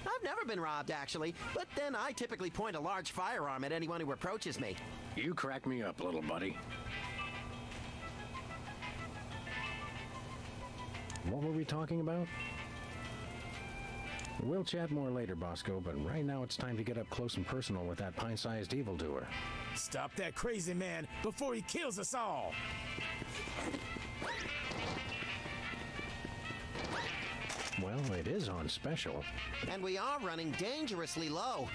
I've never been robbed, actually, but then I typically point a large firearm at anyone who approaches me. You crack me up, little buddy. What were we talking about? We'll chat more later, Bosco, but right now it's time to get up close and personal with that pint-sized evildoer. Stop that crazy man before he kills us all. Well, it is on special. And we are running dangerously low.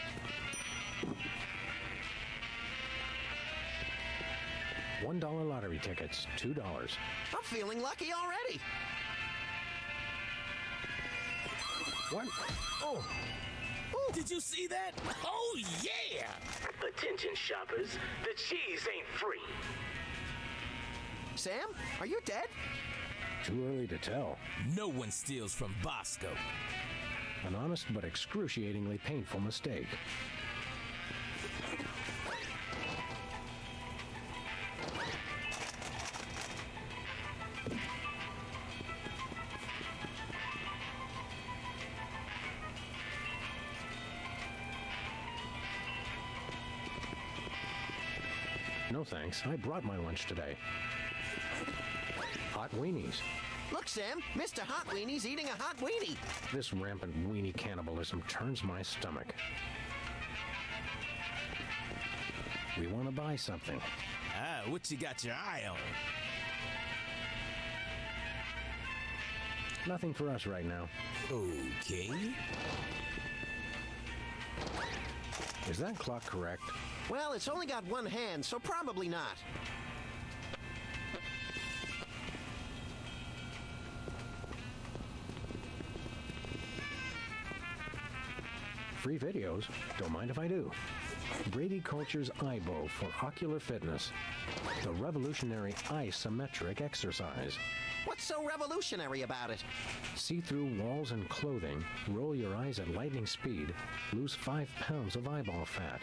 $1 lottery tickets, $2. I'm feeling lucky already. What? Oh! Did you see that? Oh, yeah! Attention shoppers, the cheese ain't free. Sam, are you dead? Too early to tell. No one steals from Bosco. An honest but excruciatingly painful mistake. No thanks. I brought my lunch today. Hot weenies. Look, Sam, Mr. Hot Weenie's eating a hot weenie. This rampant weenie cannibalism turns my stomach. We want to buy something. Ah, what you got your eye on? Nothing for us right now. Okay. Is that clock correct? Well, it's only got one hand, so probably not. Free videos? Don't mind if I do. Brady Culture's Aibo for ocular fitness. The revolutionary isometric exercise. What's so revolutionary about it? See through walls and clothing, roll your eyes at lightning speed, lose 5 pounds of eyeball fat.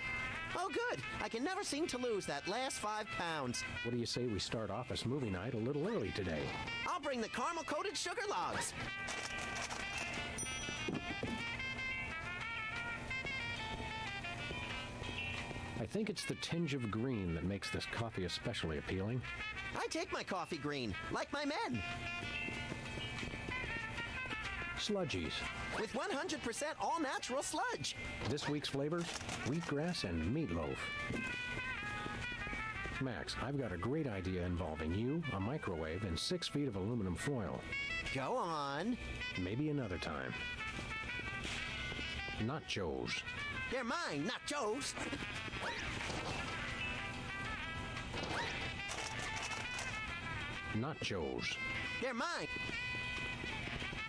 Oh, good. I can never seem to lose that last 5 pounds. What do you say we start office movie night a little early today? I'll bring the caramel-coated sugar logs. I think it's the tinge of green that makes this coffee especially appealing. I take my coffee green, like my men. Sludgies. With 100% all-natural sludge. This week's flavors, wheatgrass and meatloaf. Max, I've got a great idea involving you, a microwave, and 6 feet of aluminum foil. Go on. Maybe another time. Nachos. They're mine, not Joe's. Nachos. They're mine.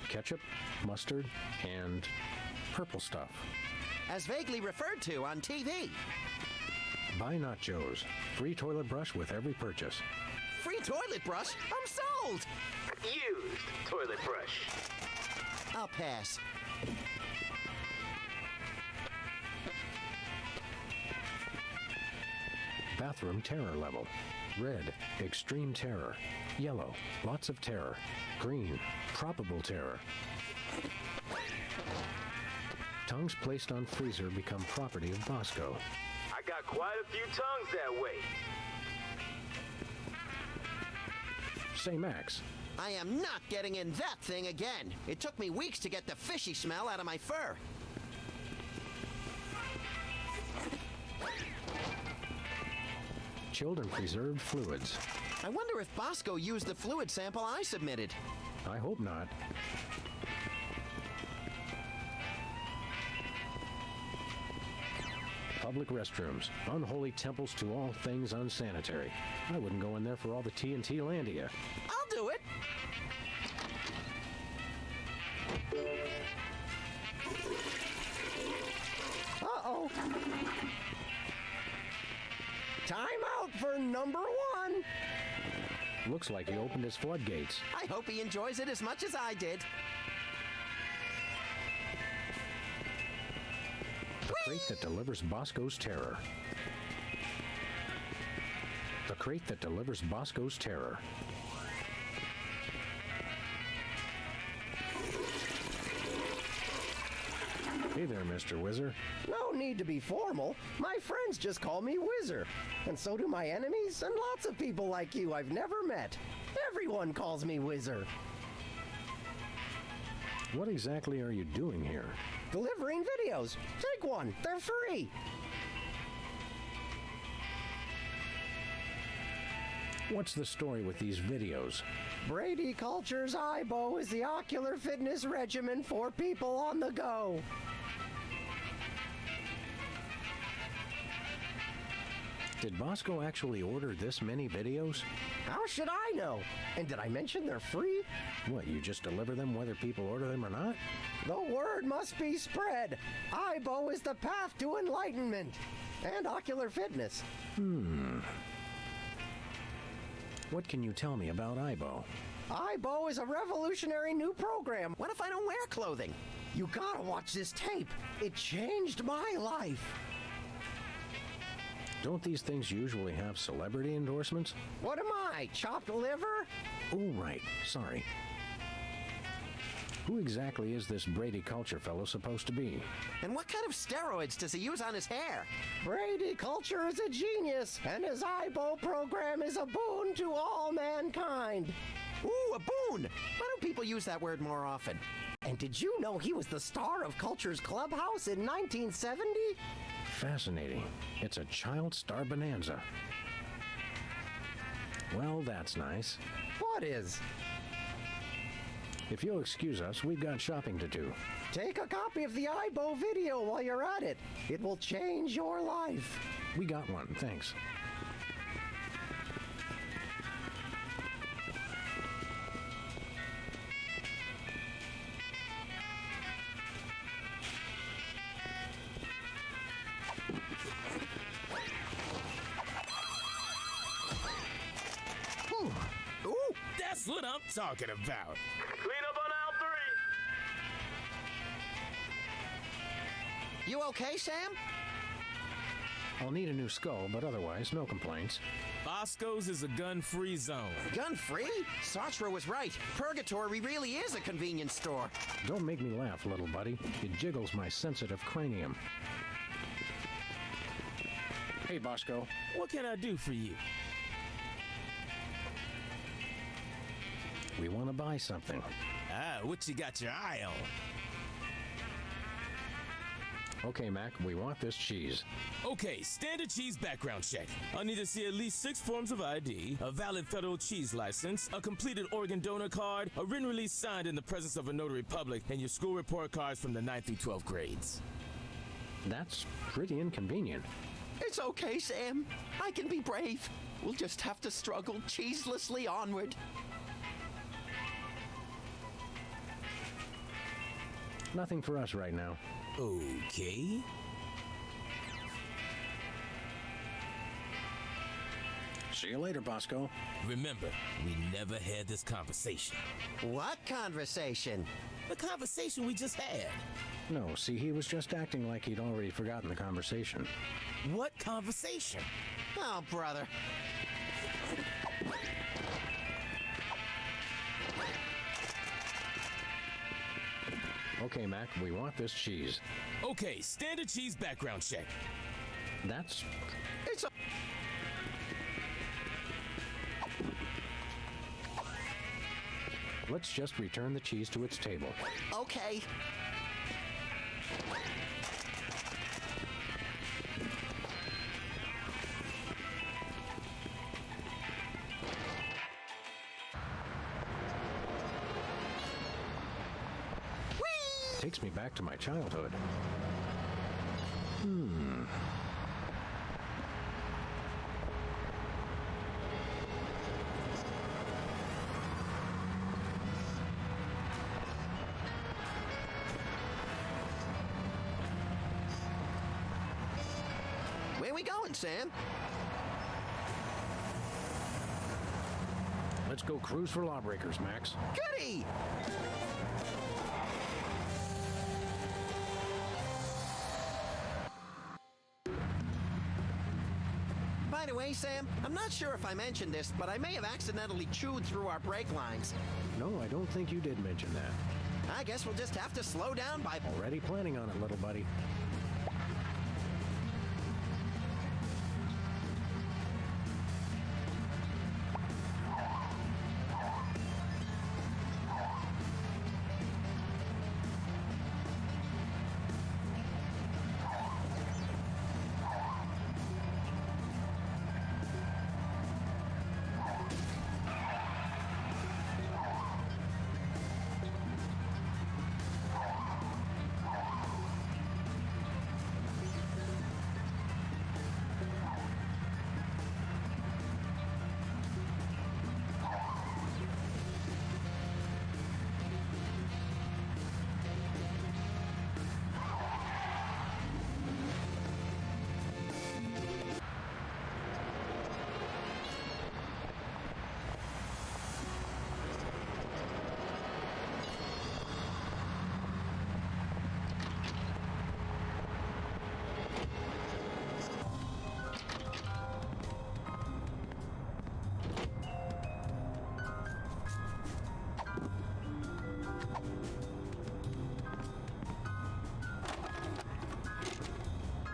Ketchup, mustard, and purple stuff. As vaguely referred to on TV. Buy nachos. Free toilet brush with every purchase. Free toilet brush? I'm sold. Used toilet brush. I'll pass. Bathroom terror level. Red, extreme terror. Yellow, lots of terror. Green, probable terror. Tongues placed on freezer become property of Bosco. I got quite a few tongues that way. Say, Max, I am not getting in that thing again. It took me weeks to get the fishy smell out of my fur. chilled and preserved fluids. I wonder if Bosco used the fluid sample I submitted. I hope not. Public restrooms, unholy temples to all things unsanitary. I wouldn't go in there for all the TNT Landia. I'll do it. Uh-oh. Time out for number one. Looks like he opened his floodgates. I hope he enjoys it as much as I did. The crate that delivers Bosco's terror. The crate that delivers Bosco's terror. Hey there, Mr. Whizzer. No need to be formal. My friends just call me Whizzer. And so do my enemies and lots of people like you I've never met. Everyone calls me Whizzer. What exactly are you doing here? Delivering videos. Take one. They're free. What's the story with these videos? Brady Culture's IBO is the ocular fitness regimen for people on the go. Did Bosco actually order this many videos? How should I know? And did I mention they're free? What, you just deliver them whether people order them or not? The word must be spread. Aibo is the path to enlightenment and ocular fitness. What can you tell me about Aibo? Aibo is a revolutionary new program. What if I don't wear clothing? You gotta watch this tape. It changed my life. Don't these things usually have celebrity endorsements? What am I, chopped liver? Oh, right. Sorry. Who exactly is this Brady Culture fellow supposed to be? And what kind of steroids does he use on his hair? Brady Culture is a genius, and his Aibo program is a boon to all mankind. Ooh, a boon! Why don't people use that word more often? And did you know he was the star of Culture's Clubhouse in 1970? Fascinating. It's a child star bonanza. Well, that's nice. What is? If you'll excuse us, we've got shopping to do. Take a copy of the Aibo video while you're at it. It will change your life. We got one, thanks. Ooh! That's what I'm talking about. Clean up on aisle 3. You okay, Sam? I'll need a new skull, but otherwise, no complaints. Bosco's is a gun-free zone. Gun-free? Sartre was right. Purgatory really is a convenience store. Don't make me laugh, little buddy. It jiggles my sensitive cranium. Hey, Bosco. What can I do for you? We want to buy something. Ah, what you got your eye on? Okay, Mac, we want this cheese. Okay, standard cheese background check. I'll need to see at least 6 forms of ID, a valid federal cheese license, a completed organ donor card, a written release signed in the presence of a notary public, and your school report cards from the 9th through 12th grades. That's pretty inconvenient. It's okay, Sam. I can be brave. We'll just have to struggle cheeselessly onward. Nothing for us right now. Okay. See you later, Bosco. Remember, we never had this conversation. What conversation? The conversation we just had. No, see, he was just acting like he'd already forgotten the conversation. What conversation? Oh, brother. Okay, Mac, we want this cheese. Okay, standard cheese background check. That's... It's a... Let's just return the cheese to its table. Okay. Takes me back to my childhood. Where we going, Sam? Let's go cruise for lawbreakers, Max. Goody! By the way, Sam, I'm not sure if I mentioned this, but I may have accidentally chewed through our brake lines. No, I don't think you did mention that. I guess we'll just have to slow down by... Already planning on it, little buddy.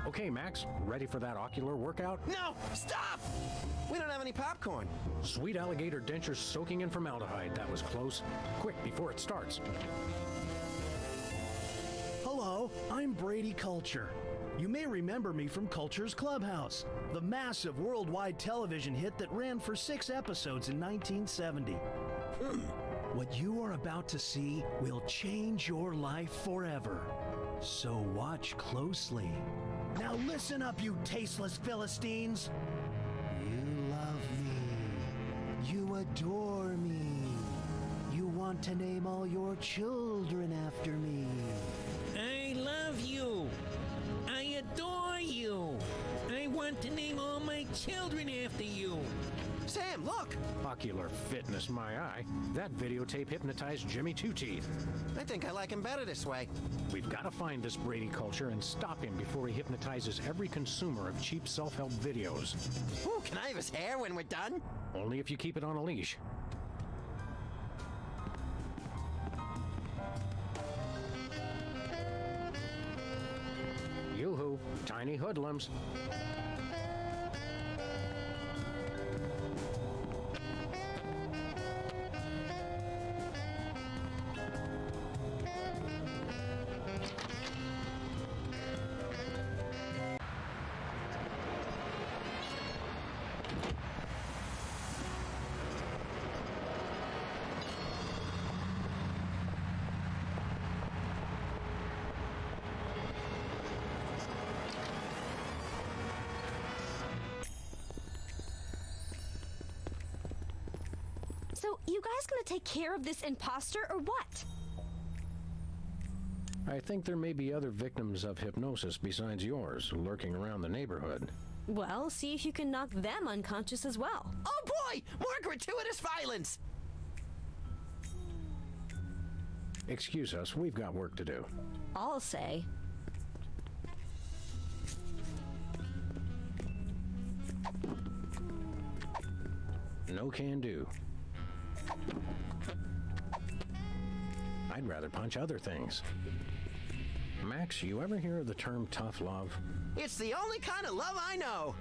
Okay, Max, ready for that ocular workout? No! Stop! We don't have any popcorn. Sweet alligator dentures soaking in formaldehyde. That was close. Quick, before it starts. Hello, I'm Brady Culture. You may remember me from Culture's Clubhouse, the massive worldwide television hit that ran for 6 episodes in 1970. What you are about to see will change your life forever. So watch closely. Now listen up, you tasteless Philistines. You love me. You adore me. You want to name all your children after me. I love you. I adore you. I want to name all my children after you. Sam, look! Ocular fitness, my eye. That videotape hypnotized Jimmy Two Teeth. I think I like him better this way. We've got to find this Brady Culture and stop him before he hypnotizes every consumer of cheap self-help videos. Ooh, can I have his hair when we're done? Only if you keep it on a leash. Yoo-hoo, tiny hoodlums. So, you guys gonna take care of this imposter or what? I think there may be other victims of hypnosis besides yours lurking around the neighborhood. Well, see if you can knock them unconscious as well. Oh boy! More gratuitous violence! Excuse us, we've got work to do. I'll say. No can do. I'd rather punch other things. Max, you ever hear of the term tough love? It's the only kind of love I know.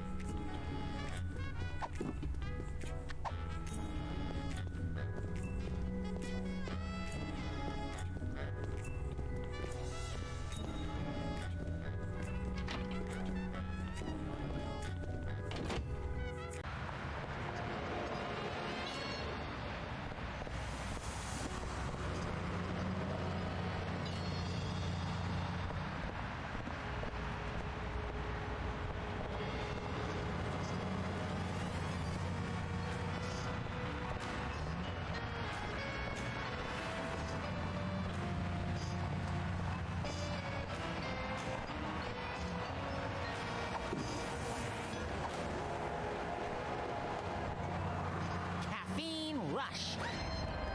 Rush.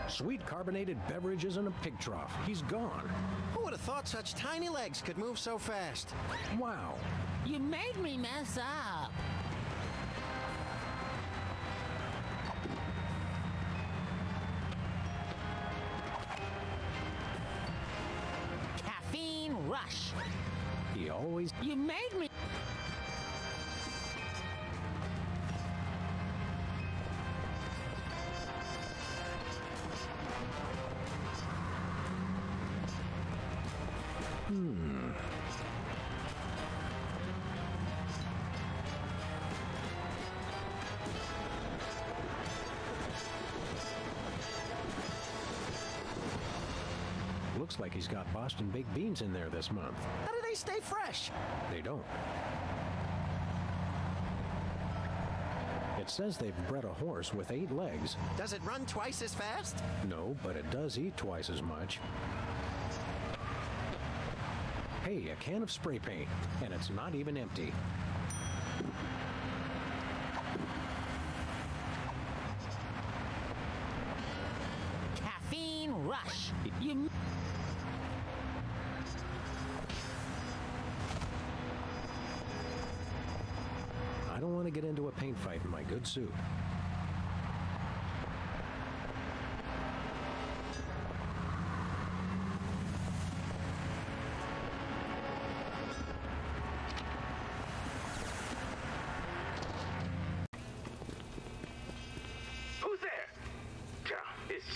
Sweet carbonated beverages in a pig trough. He's gone. Who would have thought such tiny legs could move so fast? Wow. You made me mess up. Caffeine rush. He always... You made me... Looks like he's got Boston baked beans in there this month. How do they stay fresh? They don't. It says they've bred a horse with 8 legs. Does it run twice as fast? No, but it does eat twice as much. Hey, a can of spray paint, and it's not even empty. Caffeine rush. You... I don't want to get into a paint fight in my good suit.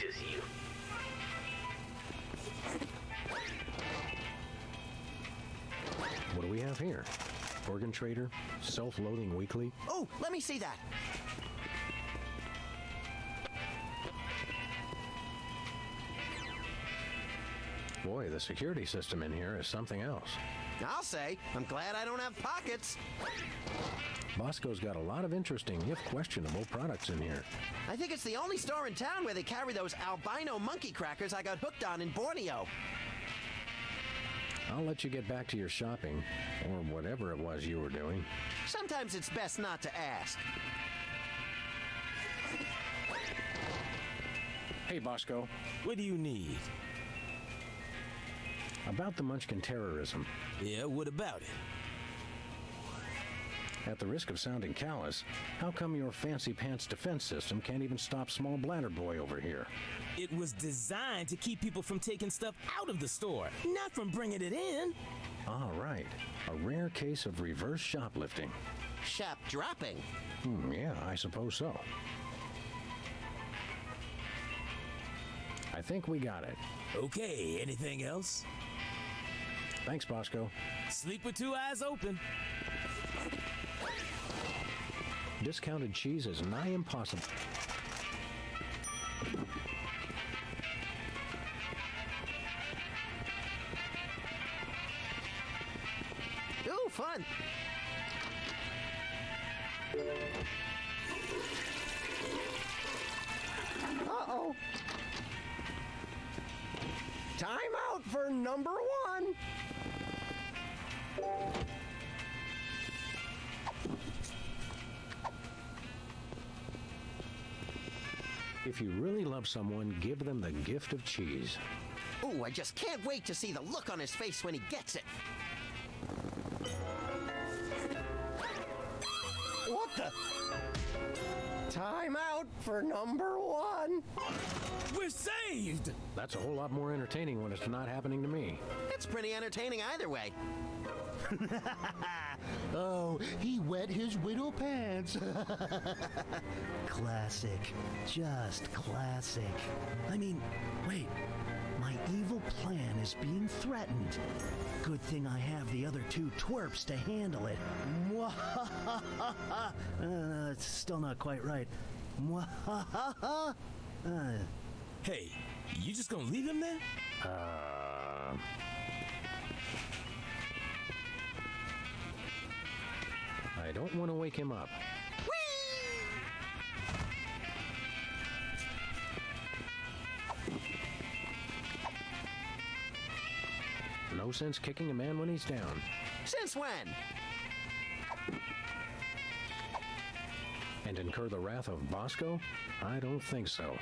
just you. What do we have here? Organ Trader, self-loading weekly. Oh, let me see that. Boy, the security system in here is something else. I'll say, I'm glad I don't have pockets. Bosco's got a lot of interesting, if questionable, products in here. I think it's the only store in town where they carry those albino monkey crackers I got hooked on in Borneo. I'll let you get back to your shopping, or whatever it was you were doing. Sometimes it's best not to ask. Hey, Bosco. What do you need? About the Munchkin terrorism. Yeah, what about it? At the risk of sounding callous, how come your fancy pants defense system can't even stop small bladder boy over here? It was designed to keep people from taking stuff out of the store, not from bringing it in. All right. A rare case of reverse shoplifting. Shop dropping. Yeah, I suppose so. I think we got it. Okay, anything else? Thanks, Bosco. Sleep with two eyes open. Discounted cheese is nigh impossible. Ooh, fun. Uh-oh. Time out for number one. If you really love someone, give them the gift of cheese. Ooh, I just can't wait to see the look on his face when he gets it. What the? Time out for number one. We're saved! That's a whole lot more entertaining when it's not happening to me. It's pretty entertaining either way. Oh, he wet his widow pants. Classic. Just classic. I mean, wait. My evil plan is being threatened. Good thing I have the other two twerps to handle it. It's still not quite right. Hey, you just gonna leave him there? I don't want to wake him up. No sense kicking a man when he's down. Since when? And incur the wrath of Bosco? I don't think so.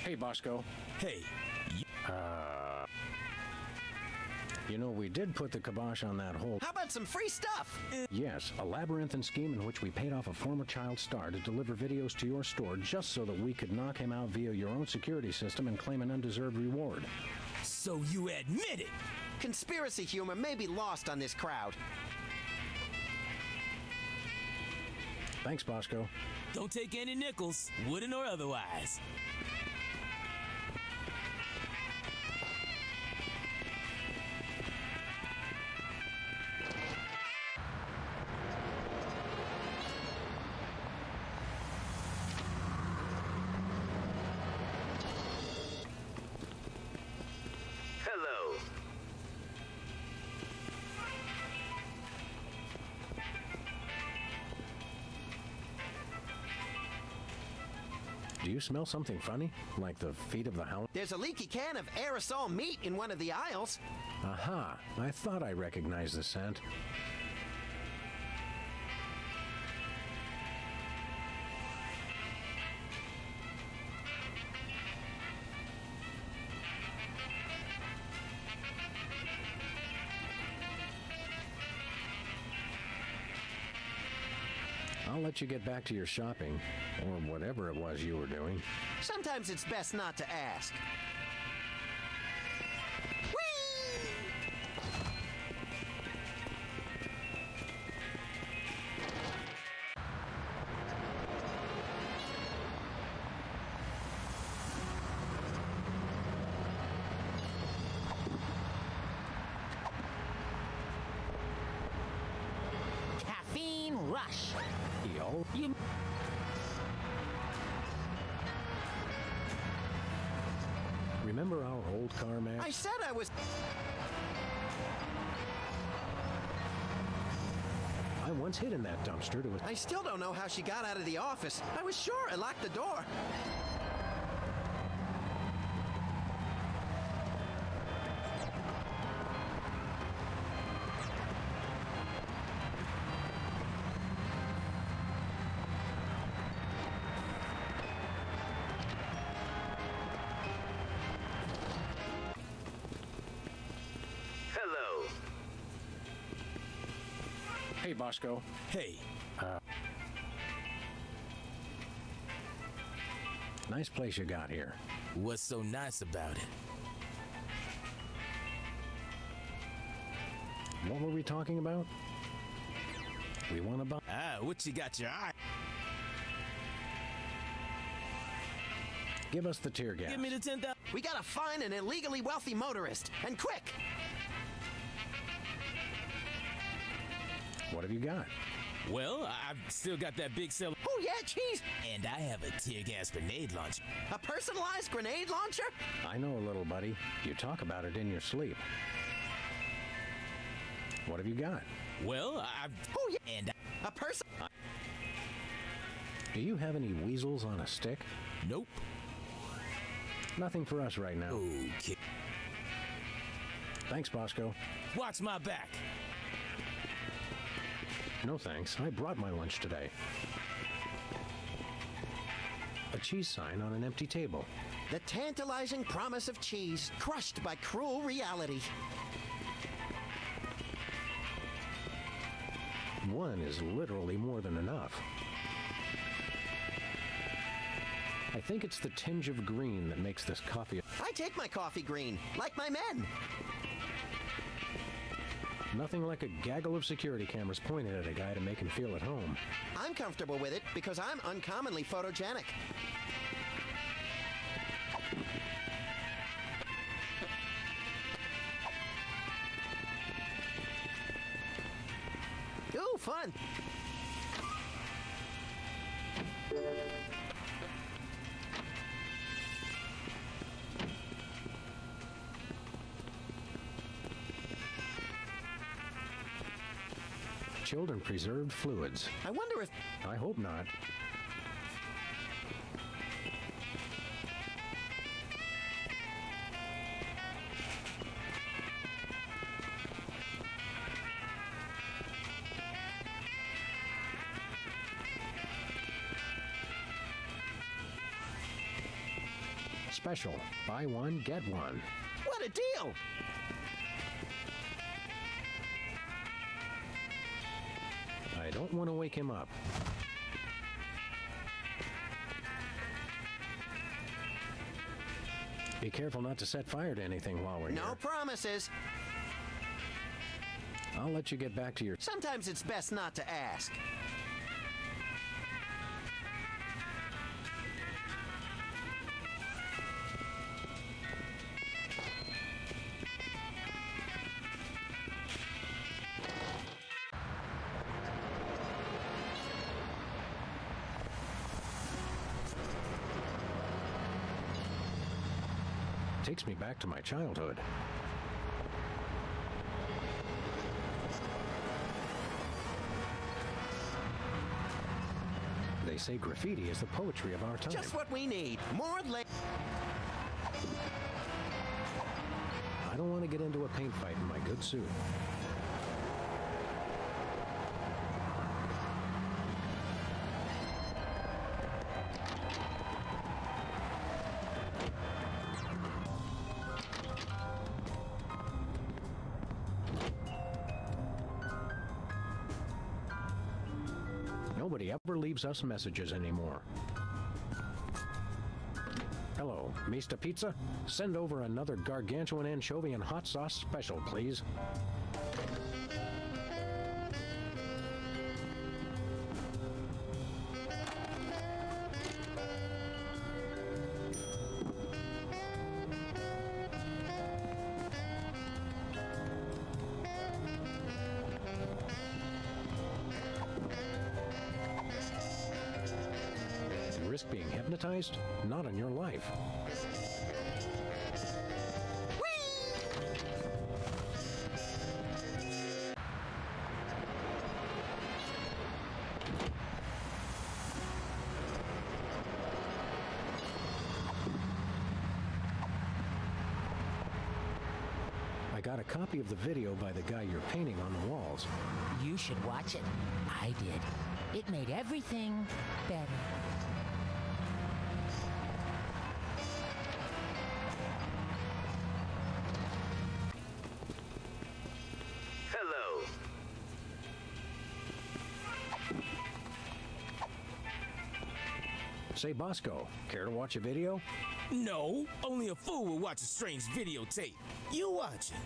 Hey, Bosco. Hey, You know, we did put the kibosh on that whole... How about some free stuff? Yes, a labyrinthine scheme in which we paid off a former child star to deliver videos to your store just so that we could knock him out via your own security system and claim an undeserved reward. so you admit it. Conspiracy humor may be lost on this crowd. Thanks, Bosco. Don't take any nickels, wooden or otherwise. Hello. Do you smell something funny? Like the feet of the hound? There's a leaky can of aerosol meat in one of the aisles. Aha! I thought I recognized the scent. I'll let you get back to your shopping, or whatever it was you were doing. Sometimes it's best not to ask. Whee! rush. Yo. You Remember our old car, Max? I said I was. I once hid in that dumpster to... I still don't know how she got out of the office. I was sure I locked the door. Hello. Hey, Bosco. Hey, Nice place you got here. what's so nice about it? What were we talking about? We want to buy... Ah, what you got your eye? Give us the tear gas. Give me the 10,000. We gotta find an illegally wealthy motorist, and quick! What have you got? Well, I've still got that big seller. Oh yeah, cheese! And I have a tear gas grenade launcher. A personalized grenade launcher? I know a little, buddy. You talk about it in your sleep. What have you got? Well, I've... Oh yeah, And a person. Do you have any weasels on a stick? Nope. Nothing for us right now. Okay. Thanks, Bosco. Watch my back. No thanks. I brought my lunch today. A cheese sign on an empty table. The tantalizing promise of cheese, crushed by cruel reality. One is literally more than enough. I think it's the tinge of green that makes this coffee... I take my coffee green, like my men. Nothing like a gaggle of security cameras pointed at a guy to make him feel at home. I'm comfortable with it because I'm uncommonly photogenic. Ooh, fun! Chilled and preserved fluids. I wonder if... I hope not. Special. Buy one, get one. What a deal! I don't want to wake him up. Be careful not to set fire to anything while we're No here. promises. I'll let you get back to your... Sometimes it's best not to ask. Takes me back to my childhood. They say graffiti is the poetry of our time. Just what we need. More I don't want to get into a paint fight in my good suit. Nobody ever leaves us messages anymore. Hello, Mr. Pizza? Send over another gargantuan anchovy and hot sauce special, please. risk being hypnotized? Not on your life. I got a copy of the video by the guy you're painting on the walls. You should watch it. I did. It made everything better. Hello. Say, Bosco, care to watch a video? No, only a fool would watch a strange videotape. You watch it.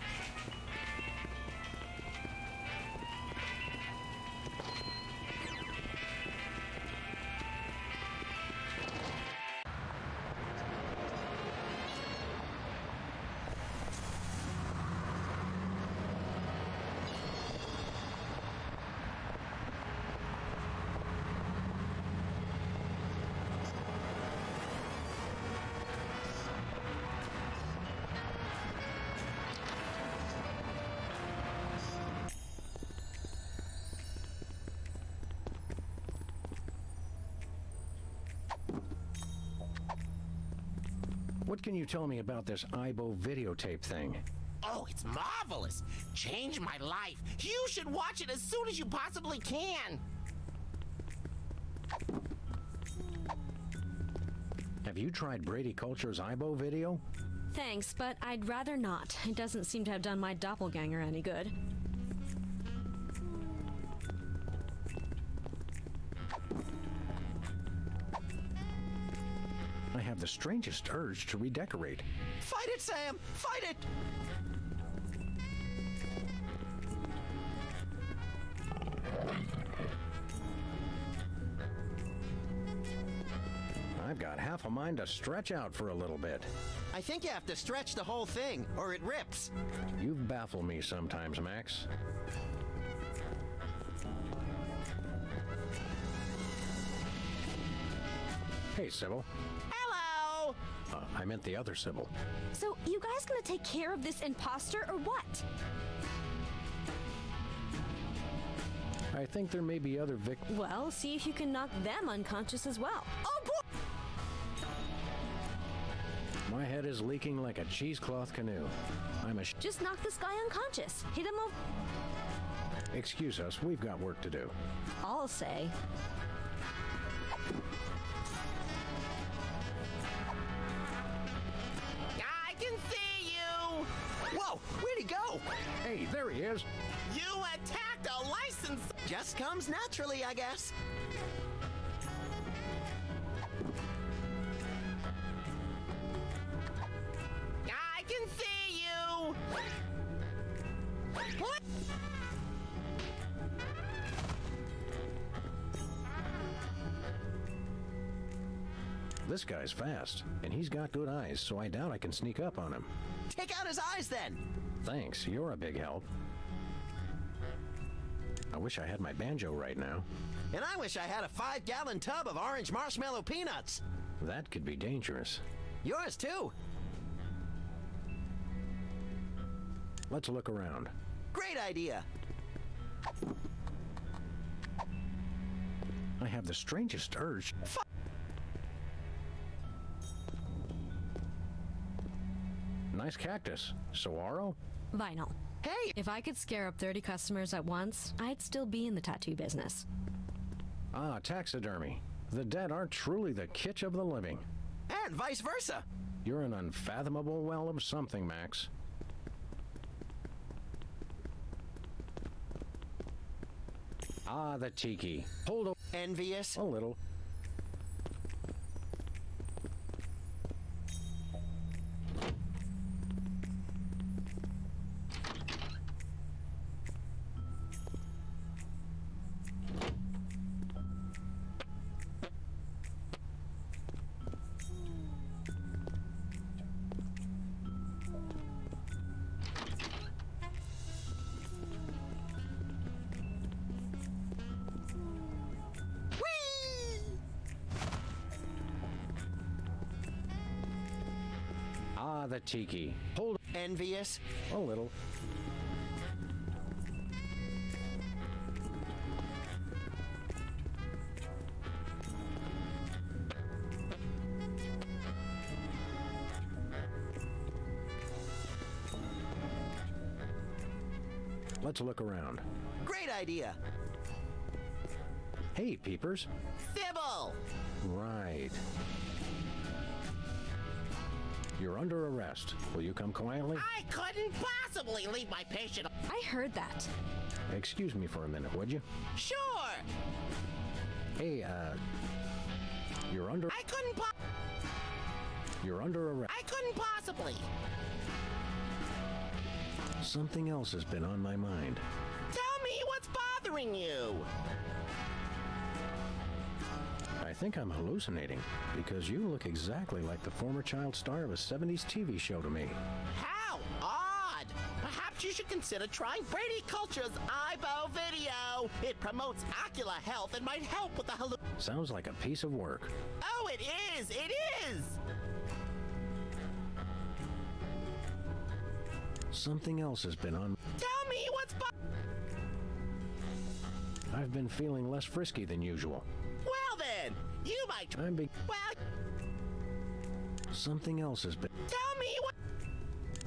What can you tell me about this Aibo videotape thing? Oh, it's marvelous. Changed my life. You should watch it as soon as you possibly can. Have you tried Brady Culture's Aibo video? Thanks, but I'd rather not. It doesn't seem to have done my doppelganger any good. I have the strangest urge to redecorate. Fight it, Sam! Fight it! I've got half a mind to stretch out for a little bit. I think you have to stretch the whole thing, or it rips. You baffle me sometimes, Max. Hey, Sybil. Hello! I meant the other Sybil. So, you guys gonna take care of this imposter or what? I think there may be other Well, see if you can knock them unconscious as well. Oh, boy! My head is leaking like a cheesecloth canoe. Just knock this guy unconscious. Hit him over. Excuse us, we've got work to do. I'll say. I can see you! Whoa! Where'd he go? Hey, there he is. You attacked a license! Just comes naturally, I guess. I can see you! What? This guy's fast, and he's got good eyes, so I doubt I can sneak up on him. Take out his eyes, then! Thanks, you're a big help. I wish I had my banjo right now. And I wish I had a 5-gallon tub of orange marshmallow peanuts. That could be dangerous. Yours, too. Let's look around. Great idea. I have the strangest urge. Nice cactus. Saguaro? Vinyl. Hey! If I could scare up 30 customers at once, I'd still be in the tattoo business. Ah, taxidermy. The dead are truly the kitsch of the living. And vice versa. You're an unfathomable well of something, Max. Ah, the tiki. Hold Envious? a little. the tiki. Hold Envious? a little. Let's look around. Great idea. Hey, peepers. Sybil! Right. You're under arrest. Will you come quietly? I couldn't possibly leave my patient. I heard that. Excuse me for a minute, would you? Sure! Hey, you're under... I couldn't You're under arrest. I couldn't possibly. Something else has been on my mind. Tell me what's bothering you. I think I'm hallucinating, because you look exactly like the former child star of a 70s TV show to me. How odd! Perhaps you should consider trying Brady Culture's Eyebow Video. It promotes ocular health and might help with the Sounds like a piece of work. Oh, it is! It is! Something else has been on... Tell me what's I've been feeling less frisky than usual. Well then, you might... Well... Something else has been... Tell me what...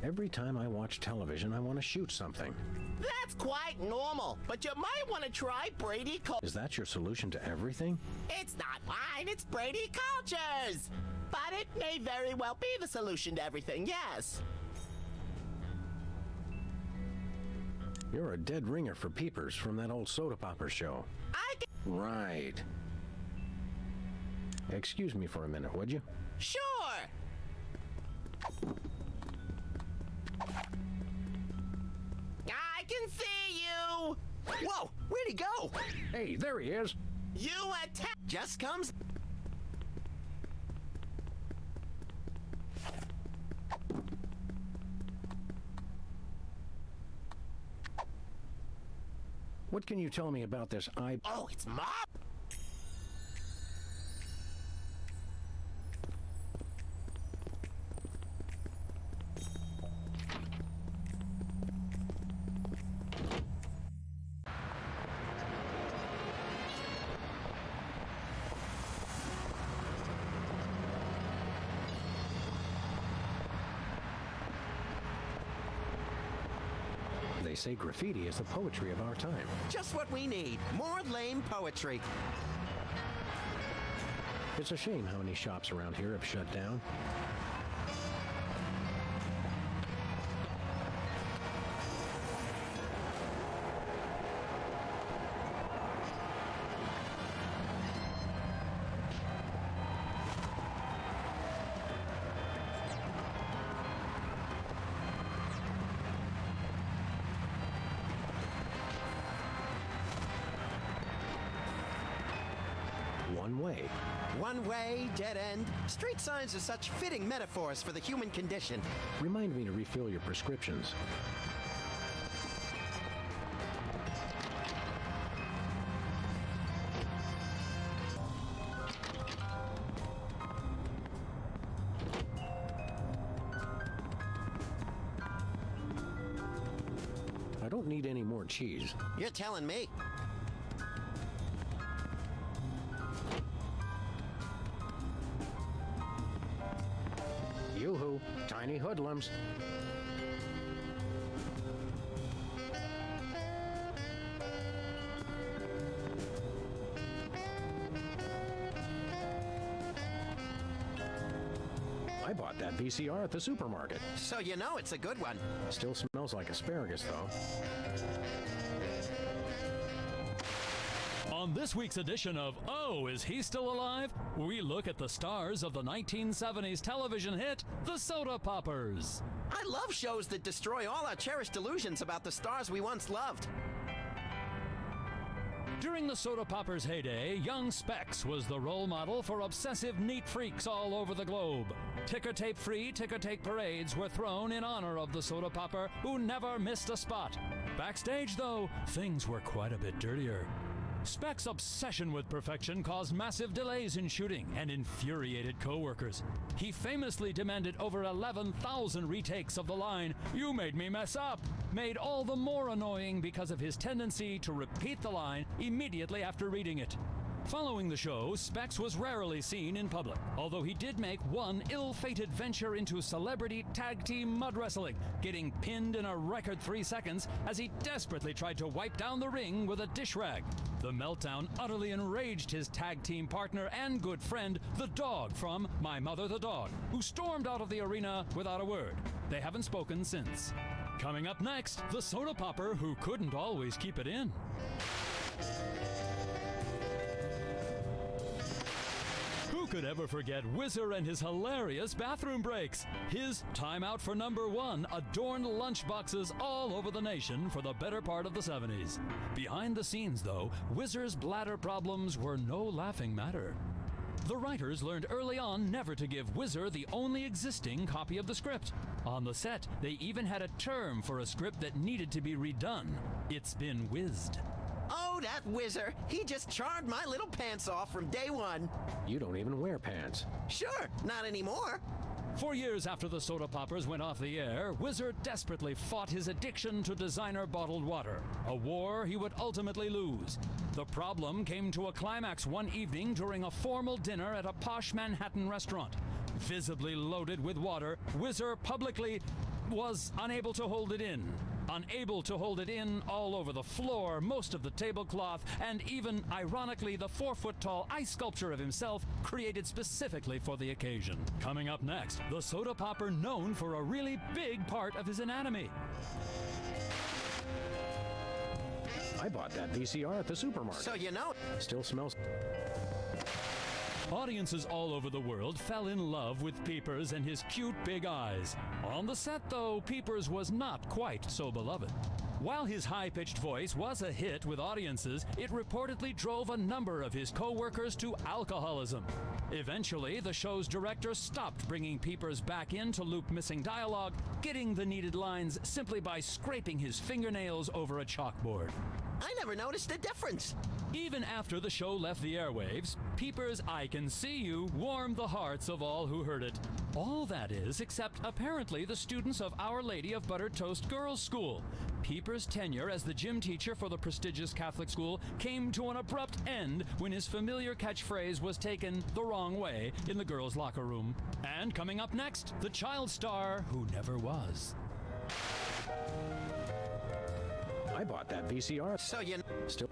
Every time I watch television, I want to shoot something. That's quite normal, but you might want to try Brady Culture. Is that your solution to everything? It's not mine, it's Brady Culture's! But it may very well be the solution to everything, yes. You're a dead ringer for peepers from that old soda popper show. Right. Excuse me for a minute, would you? Sure! I can see you! Whoa! Where'd he go? Hey, there he is! You attack! Just comes... What can you tell me about this Oh, it's Mom! They say graffiti is the poetry of our time. Just what we need. More lame poetry. It's a shame how many shops around here have shut down. One way. One way, dead end. Street signs are such fitting metaphors for the human condition. Remind me to refill your prescriptions. I don't need any more cheese. You're telling me. Yoo-hoo, tiny hoodlums. I bought that VCR at the supermarket. So you know it's a good one. Still smells like asparagus, though. On this week's edition of Oh, Is He Still Alive?, we look at the stars of the 1970s television hit, The Soda Poppers. I love shows that destroy all our cherished illusions about the stars we once loved. During the Soda Poppers' heyday, young Specs was the role model for obsessive neat freaks all over the globe. Ticker-tape-free ticker-tape parades were thrown in honor of the Soda Popper, who never missed a spot. Backstage, though, things were quite a bit dirtier. Speck's obsession with perfection caused massive delays in shooting and infuriated co-workers. He famously demanded over 11,000 retakes of the line, "You made me mess up," made all the more annoying because of his tendency to repeat the line immediately after reading it. Following the show, Specs was rarely seen in public, although he did make one ill-fated venture into celebrity tag team mud wrestling, getting pinned in a record 3 seconds as he desperately tried to wipe down the ring with a dish rag. The meltdown utterly enraged his tag team partner and good friend, the dog from My Mother the Dog, who stormed out of the arena without a word. They haven't spoken since. Coming up next, the soda popper who couldn't always keep it in. Who could ever forget Whizzer and his hilarious bathroom breaks? His time out for number one adorned lunchboxes all over the nation for the better part of the 70s. Behind the scenes, though, Whizzer's bladder problems were no laughing matter. The writers learned early on never to give Whizzer the only existing copy of the script. On the set, they even had a term for a script that needed to be redone. It's been whizzed. Oh, that Whizzer. He just charmed my little pants off from day one. You don't even wear pants. Sure, not anymore. For years after the soda poppers went off the air, Whizzer desperately fought his addiction to designer bottled water, a war he would ultimately lose. The problem came to a climax one evening during a formal dinner at a posh Manhattan restaurant. Visibly loaded with water, Whizzer publicly was unable to hold it in. Unable to hold it in all over the floor, most of the tablecloth, and even, ironically, the 4-foot-tall ice sculpture of himself created specifically for the occasion. Coming up next, the soda popper known for a really big part of his anatomy. I bought that VCR at the supermarket. So you know. Still smells. Audiences all over the world fell in love with Peepers and his cute big eyes. On the set, though, Peepers was not quite so beloved. While his high-pitched voice was a hit with audiences, it reportedly drove a number of his co-workers to alcoholism. Eventually, the show's director stopped bringing Peepers back in to loop missing dialogue, getting the needed lines simply by scraping his fingernails over a chalkboard. I never noticed a difference. Even after the show left the airwaves, Peepers' "I Can See You" warmed the hearts of all who heard it. All that is, except apparently the students of Our Lady of Buttered Toast Girls' School. Peepers' tenure as the gym teacher for the prestigious Catholic school came to an abrupt end when his familiar catchphrase was taken the wrong way in the girls' locker room. And coming up next, the child star who never was. I bought that VCR. So you Still.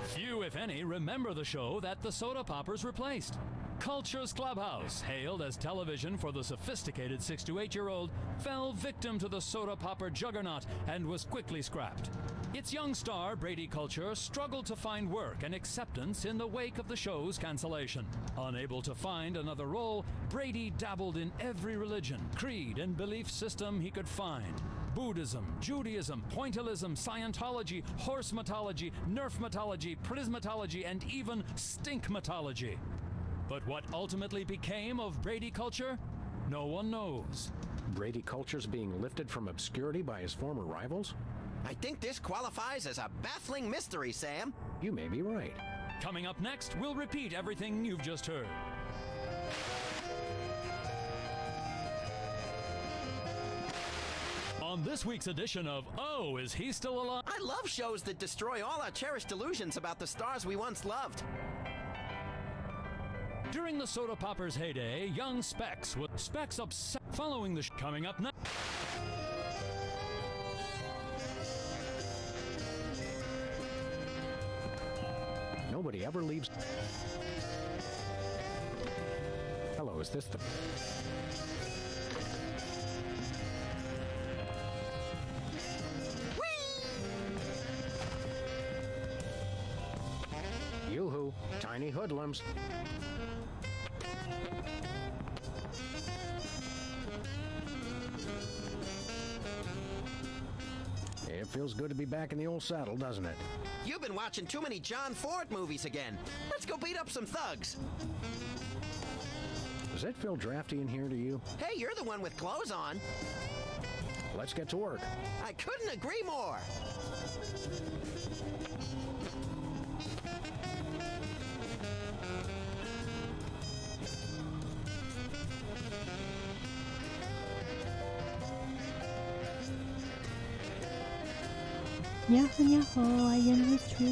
Few, if any, remember the show that the soda poppers replaced. Culture's Clubhouse, hailed as television for the sophisticated 6 to 8-year-old, fell victim to the soda popper juggernaut and was quickly scrapped. Its young star, Brady Culture, struggled to find work and acceptance in the wake of the show's cancellation. Unable to find another role, Brady dabbled in every religion, creed, and belief system he could find. Buddhism, Judaism, pointillism, Scientology, horsematology, nerfmatology, prismatology, and even stinkmatology. But what ultimately became of Brady Culture? No one knows. Brady Culture's being lifted from obscurity by his former rivals? I think this qualifies as a baffling mystery, Sam. You may be right. Coming up next, we'll repeat everything you've just heard. On this week's edition of Oh, Is He Still Alive? I love shows that destroy all our cherished illusions about the stars we once loved. During the soda popper's heyday, young Specs with Specs upset following the coming up next. Nobody ever leaves. Hello, is this the... Yoo-hoo, tiny hoodlums. It feels good to be back in the old saddle, doesn't it? You've been watching too many John Ford movies again. Let's go beat up some thugs. Does it feel drafty in here to you? Hey, you're the one with clothes on. Let's get to work. I couldn't agree more. Nyaho, I am the stream.